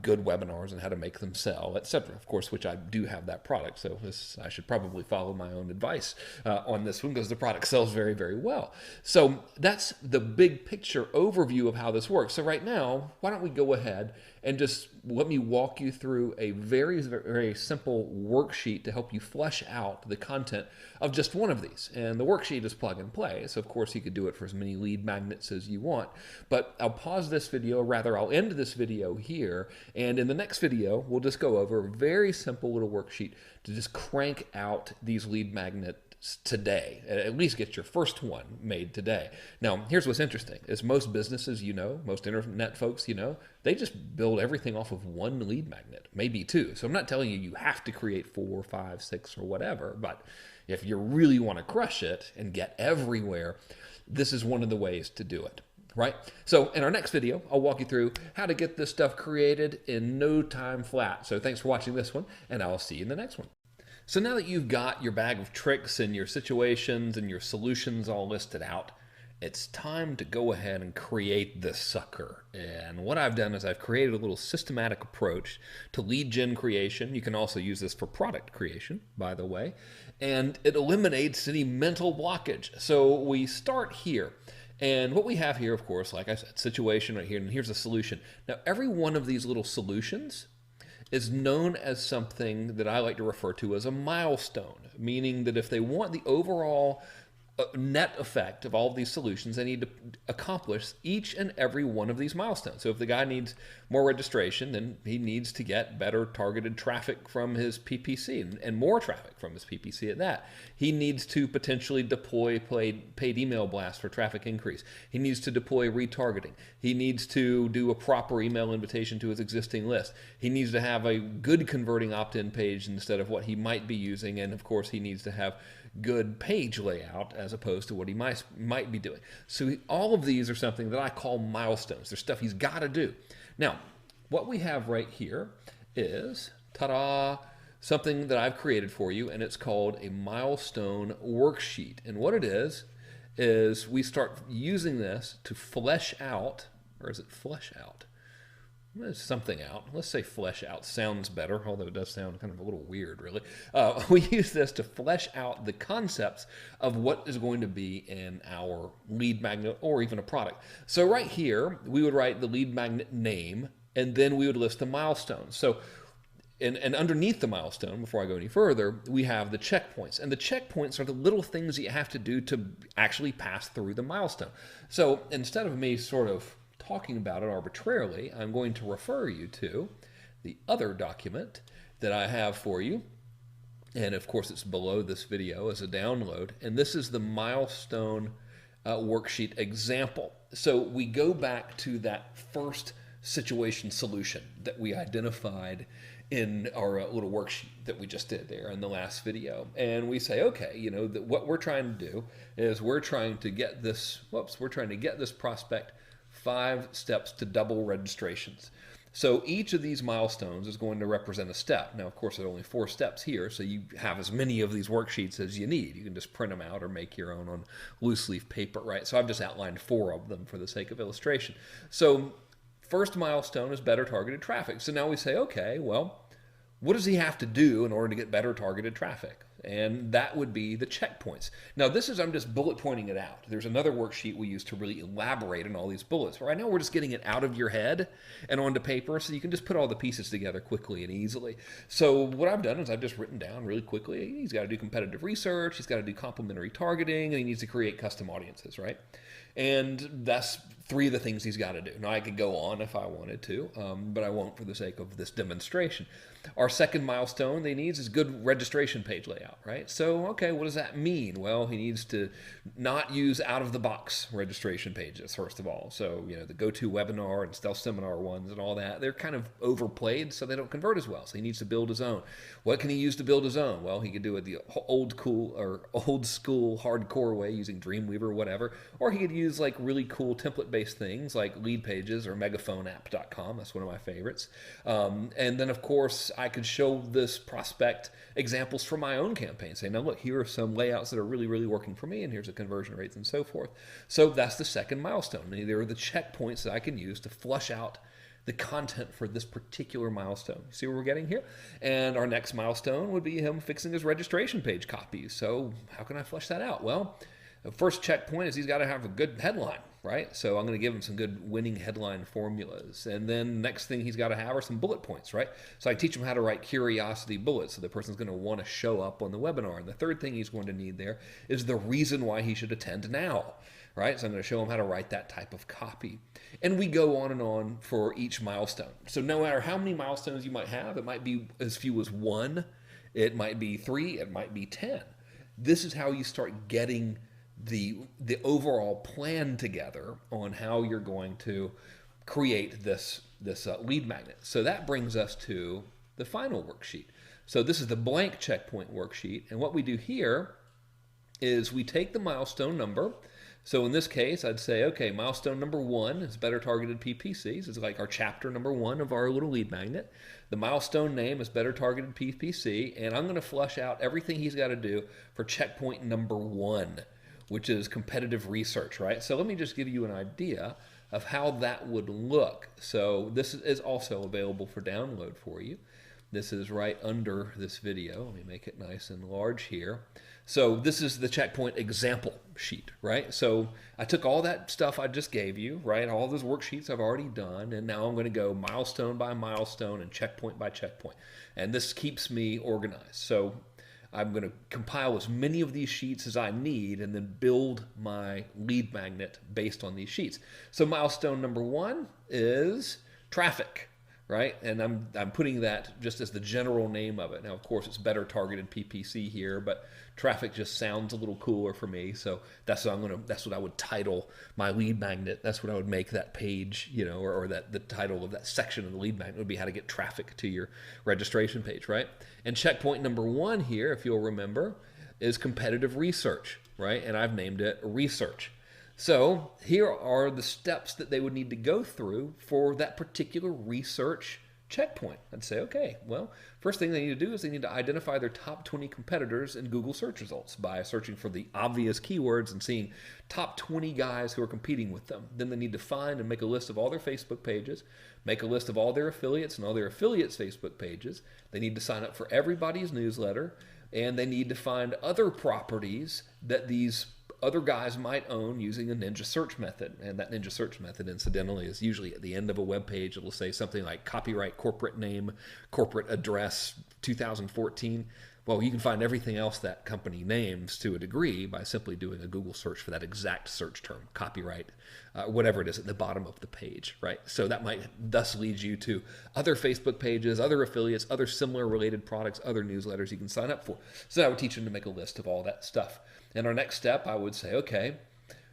good webinars and how to make them sell, etc. Of course, which I do have that product. So I should probably follow my own advice on this one because the product sells very, very well. So that's the big picture overview of how this works. So right now, why don't we go ahead and just let me walk you through a very, very simple worksheet to help you flesh out the content of just one of these. And the worksheet is plug and play. So of course you could do it for as many lead magnets as you want. But I'll pause this video, or rather I'll end this video here. And in the next video, we'll just go over a very simple little worksheet to just crank out these lead magnets today. At least get your first one made today. Now, here's what's interesting is most businesses, most internet folks, they just build everything off of one lead magnet, maybe two. So I'm not telling you have to create 4, 5, 6 or whatever, but if you really want to crush it and get everywhere, this is one of the ways to do it. Right? So in our next video, I'll walk you through how to get this stuff created in no time flat. So thanks for watching this one, and I'll see you in the next one. So now that you've got your bag of tricks and your situations and your solutions all listed out, it's time to go ahead and create this sucker. And what I've done is I've created a little systematic approach to lead gen creation. You can also use this for product creation, by the way, and it eliminates any mental blockage. So we start here. And what we have here, of course, like I said, situation right here, and here's a solution. Now, every one of these little solutions is known as something that I like to refer to as a milestone, meaning that if they want the overall net effect of all of these solutions, they need to accomplish each and every one of these milestones. So if the guy needs more registration, then he needs to get better targeted traffic from his PPC and more traffic from his PPC at that. He needs to potentially deploy paid email blasts for traffic increase. He needs to deploy retargeting. He needs to do a proper email invitation to his existing list. He needs to have a good converting opt-in page instead of what he might be using. And of course, he needs to have good page layout as opposed to what he might be doing. So all of these are something that I call milestones. They're stuff he's got to do. Now, what we have right here is, ta-da, something that I've created for you, and it's called a milestone worksheet. And what it is we start using this to flesh out, or is it flesh out? There's something out. Let's say flesh out sounds better, although it does sound kind of a little weird, really. We use this to flesh out the concepts of what is going to be in our lead magnet or even a product. So right here, we would write the lead magnet name, and then we would list the milestones. So, and underneath the milestone, before I go any further, we have the checkpoints. And the checkpoints are the little things that you have to do to actually pass through the milestone. So instead of me sort of talking about it arbitrarily, I'm going to refer you to the other document that I have for you. And of course, it's below this video as a download. And this is the milestone worksheet example. So we go back to that first situation solution that we identified in our little worksheet that we just did there in the last video. And we say, okay, what we're trying to do is we're trying to get this prospect 5 steps to double registrations. So each of these milestones is going to represent a step. Now, of course, there are only 4 steps here, so you have as many of these worksheets as you need. You can just print them out or make your own on loose leaf paper, right? So I've just outlined 4 of them for the sake of illustration. So first milestone is better targeted traffic. So now we say, okay, well, what does he have to do in order to get better targeted traffic? And that would be the checkpoints. Now this is, I'm just bullet pointing it out. There's another worksheet we use to really elaborate on all these bullets. But right now we're just getting it out of your head and onto paper so you can just put all the pieces together quickly and easily. So what I've done is I've just written down really quickly, he's got to do competitive research, he's got to do complementary targeting, and he needs to create custom audiences, right? And that's 3 of the things he's got to do. Now I could go on if I wanted to, but I won't for the sake of this demonstration. Our second milestone he needs is good registration page layout, right? So, okay, what does that mean? Well, he needs to not use out-of-the-box registration pages, first of all. So, you know, the GoToWebinar and Stealth Seminar ones and all that, they're kind of overplayed, so they don't convert as well. So he needs to build his own. What can he use to build his own? Well, he could do it the old school hardcore way using Dreamweaver or whatever, or he could use like really cool template-based things like lead pages or megaphoneapp.com. That's one of my favorites. And then, of course, I could show this prospect examples from my own campaign. Say, now look, here are some layouts that are really, really working for me, and here's the conversion rates and so forth. So that's the second milestone. There are the checkpoints that I can use to flush out the content for this particular milestone. See where we're getting here? And our next milestone would be him fixing his registration page copies. So how can I flush that out? Well, the first checkpoint is he's got to have a good headline, right? So I'm going to give him some good winning headline formulas. And then next thing he's got to have are some bullet points, right? So I teach him how to write curiosity bullets so the person's going to want to show up on the webinar. And the third thing he's going to need there is the reason why he should attend now, right? So I'm going to show him how to write that type of copy. And we go on and on for each milestone. So no matter how many milestones you might have, it might be as few as 1, it might be 3, it might be 10. This is how you start getting the overall plan together on how you're going to create this lead magnet. So that brings us to the final worksheet. So this is the blank checkpoint worksheet, and what we do here is we take the milestone number. So in this case, I'd say, okay, milestone number 1 is better targeted PPCs. It's like our chapter number 1 of our little lead magnet. The milestone name is better targeted PPC, and I'm going to flush out everything he's got to do for checkpoint number 1, which is competitive research, right? So let me just give you an idea of how that would look. So this is also available for download for you. This is right under this video. Let me make it nice and large here. So this is the checkpoint example sheet, right? So I took all that stuff I just gave you, right? All those worksheets I've already done, and now I'm going to go milestone by milestone and checkpoint by checkpoint. And this keeps me organized. So I'm going to compile as many of these sheets as I need and then build my lead magnet based on these sheets. So milestone number 1 is traffic, right? And I'm putting that just as the general name of it. Now, of course, it's better targeted PPC here, but traffic just sounds a little cooler for me. So that's what I would title my lead magnet. That's what I would make that page, you know, or that the title of that section of the lead magnet would be how to get traffic to your registration page, right? And checkpoint number 1 here, if you'll remember, is competitive research, right? And I've named it research. So here are the steps that they would need to go through for that particular research checkpoint. I'd say, okay, well, first thing they need to do is they need to identify their top 20 competitors in Google search results by searching for the obvious keywords and seeing top 20 guys who are competing with them. Then they need to find and make a list of all their Facebook pages, make a list of all their affiliates and all their affiliates' Facebook pages. They need to sign up for everybody's newsletter, and they need to find other properties that these other guys might own using a ninja search method. And that ninja search method, incidentally, is usually at the end of a web page. It will say something like copyright, corporate name, corporate address, 2014. Well, you can find everything else that company names to a degree by simply doing a Google search for that exact search term, copyright, whatever it is at the bottom of the page, right? So that might thus lead you to other Facebook pages, other affiliates, other similar related products, other newsletters you can sign up for. So I would teach them to make a list of all that stuff. And our next step, I would say, okay,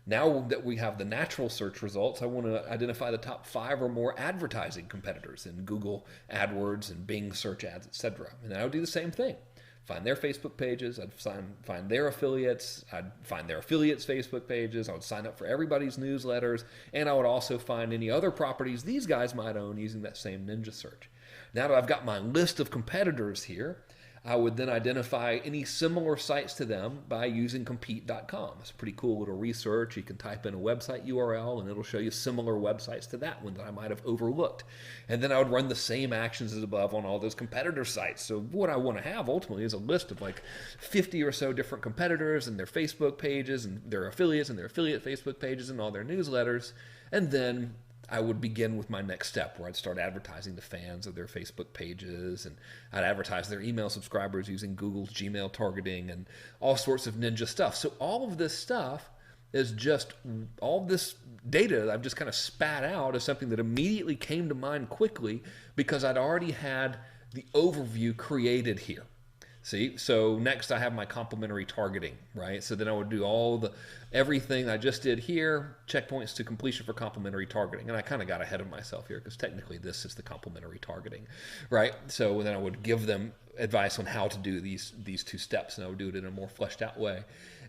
now that we have the natural search results, I want to identify the top 5 or more advertising competitors in Google AdWords and Bing search ads, etc. And I would do the same thing. Find their Facebook pages, I'd find their affiliates, I'd find their affiliates' Facebook pages, I would sign up for everybody's newsletters, and I would also find any other properties these guys might own using that same ninja search. Now that I've got my list of competitors here, I would then identify any similar sites to them by using compete.com. It's a pretty cool little research. You can type in a website URL and it'll show you similar websites to that one that I might have overlooked. And then I would run the same actions as above on all those competitor sites. So what I want to have ultimately is a list of like 50 or so different competitors and their Facebook pages and their affiliates and their affiliate Facebook pages and all their newsletters. And then I would begin with my next step where I'd start advertising to fans of their Facebook pages, and I'd advertise their email subscribers using Google's Gmail targeting and all sorts of ninja stuff. So all of this stuff is just, all this data that I've just kind of spat out is something that immediately came to mind quickly because I'd already had the overview created here. See, so next I have my complementary targeting, right? So then I would do everything I just did here, checkpoints to completion for complementary targeting. And I kind of got ahead of myself here because technically this is the complementary targeting, right? So then I would give them advice on how to do these two steps, and I would do it in a more fleshed out way.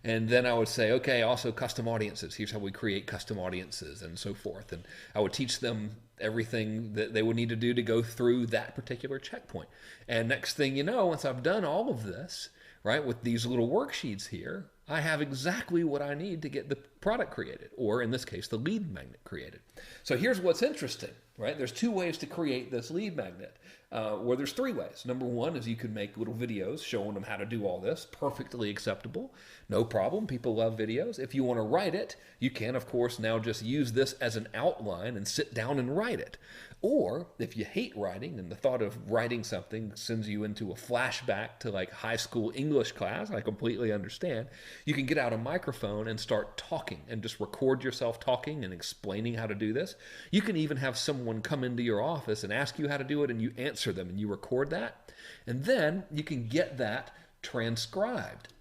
And then I would say, okay, also custom audiences. Here's how we create custom audiences and so forth. And I would teach them everything that they would need to do to go through that particular checkpoint. And next thing you know, once I've done all of this, right, with these little worksheets here, I have exactly what I need to get the product created, or in this case, the lead magnet created. So here's what's interesting, right? There's two ways to create this lead magnet. Well, there's three ways. Number one is you could make little videos showing them how to do all this. Perfectly acceptable. No problem. People love videos. If you want to write it, you can, of course, now just use this as an outline and sit down and write it. Or if you hate writing and the thought of writing something sends you into a flashback to like high school English class, I completely understand, you can get out a microphone and start talking and just record yourself talking and explaining how to do this. You can even have someone come into your office and ask you how to do it and you answer them and you record that. And then you can get that transcribed.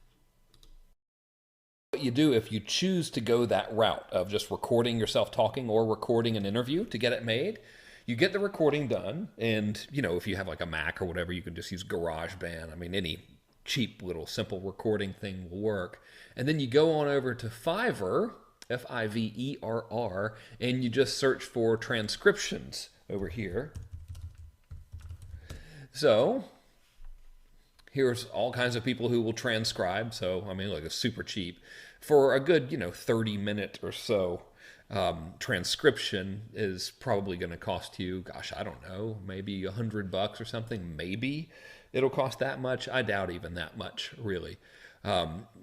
What you do if you choose to go that route of just recording yourself talking or recording an interview to get it made, you get the recording done, and you know, if you have like a Mac or whatever, you can just use GarageBand. I mean, any cheap little simple recording thing will work. And then you go on over to Fiverr, Fiverr, and you just search for transcriptions over here. So here's all kinds of people who will transcribe. So, I mean, look, it's super cheap. For a good, 30-minute or so transcription is probably going to cost you, gosh, I don't know, maybe $100 or something. Maybe it'll cost that much. I doubt even that much, really.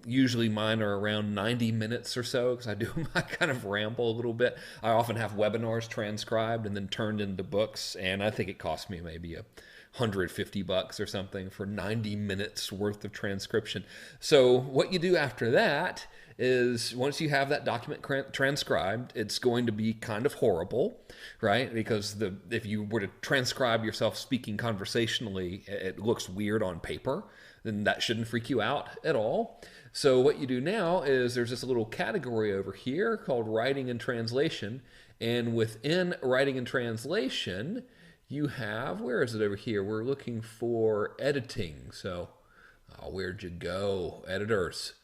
Usually mine are around 90 minutes or so because I kind of ramble a little bit. I often have webinars transcribed and then turned into books, and I think it cost me maybe $150 or something for 90 minutes worth of transcription. So what you do after that is once you have that document transcribed, it's going to be kind of horrible, right? Because if you were to transcribe yourself speaking conversationally, it looks weird on paper, then that shouldn't freak you out at all. So what you do now is there's this little category over here called writing and translation. And within writing and translation, you have, where is it over here? We're looking for editing. So, where'd you go? Editors.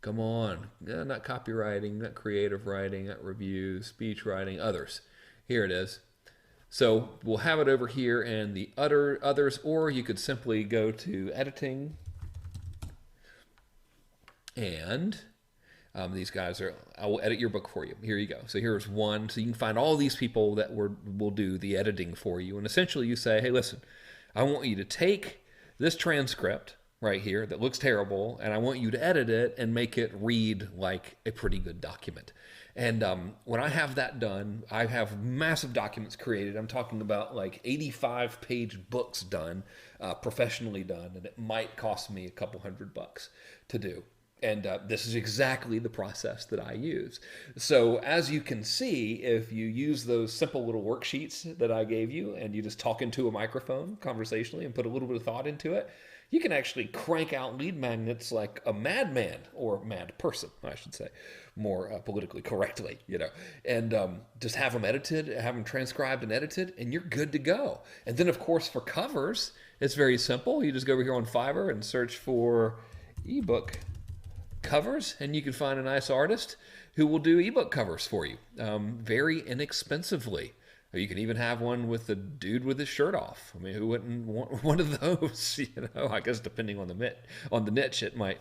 Come on. Not copywriting, not creative writing, not reviews, speech writing, others. Here it is. So we'll have it over here in the others, or you could simply go to editing. And these guys I will edit your book for you. Here you go. So here's one. So you can find all these people that will do the editing for you. And essentially you say, hey, listen, I want you to take this transcript right here that looks terrible, and I want you to edit it and make it read like a pretty good document. And when I have that done, I have massive documents created. I'm talking about like 85-page books done, professionally done, and it might cost me a couple $100 to do. And this is exactly the process that I use. So as you can see, if you use those simple little worksheets that I gave you and you just talk into a microphone conversationally and put a little bit of thought into it, you can actually crank out lead magnets like a madman, or mad person, I should say, more politically correctly, and just have them edited, have them transcribed and edited, and you're good to go. And then, of course, for covers, it's very simple. You just go over here on Fiverr and search for ebook covers, and you can find a nice artist who will do ebook covers for you very inexpensively. Or you can even have one with the dude with his shirt off. I mean, who wouldn't want one of those? You know, I guess depending on the niche, it might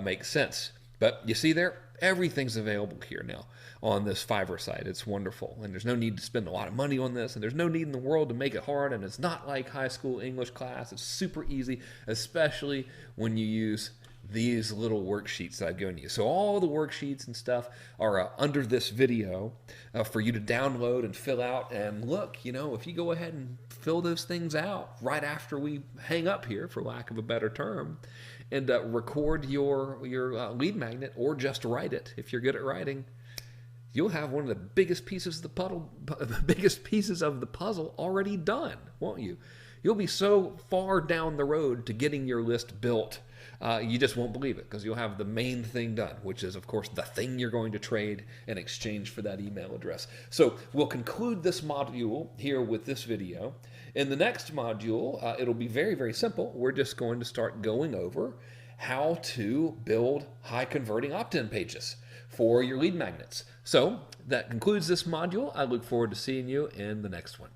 make sense. But you see there, everything's available here now on this Fiverr site. It's wonderful. And there's no need to spend a lot of money on this. And there's no need in the world to make it hard. And it's not like high school English class. It's super easy, especially when you use these little worksheets that I've given you. So all the worksheets and stuff are under this video for you to download and fill out. And look, you know, if you go ahead and fill those things out right after we hang up here, for lack of a better term, and record your lead magnet, or just write it if you're good at writing, you'll have one of the biggest pieces of the puzzle already done, won't you? You'll be so far down the road to getting your list built, you just won't believe it, because you'll have the main thing done, which is, of course, the thing you're going to trade in exchange for that email address. So we'll conclude this module here with this video. In the next module, it'll be very, very simple. We're just going to start going over how to build high converting opt-in pages for your lead magnets. So that concludes this module. I look forward to seeing you in the next one.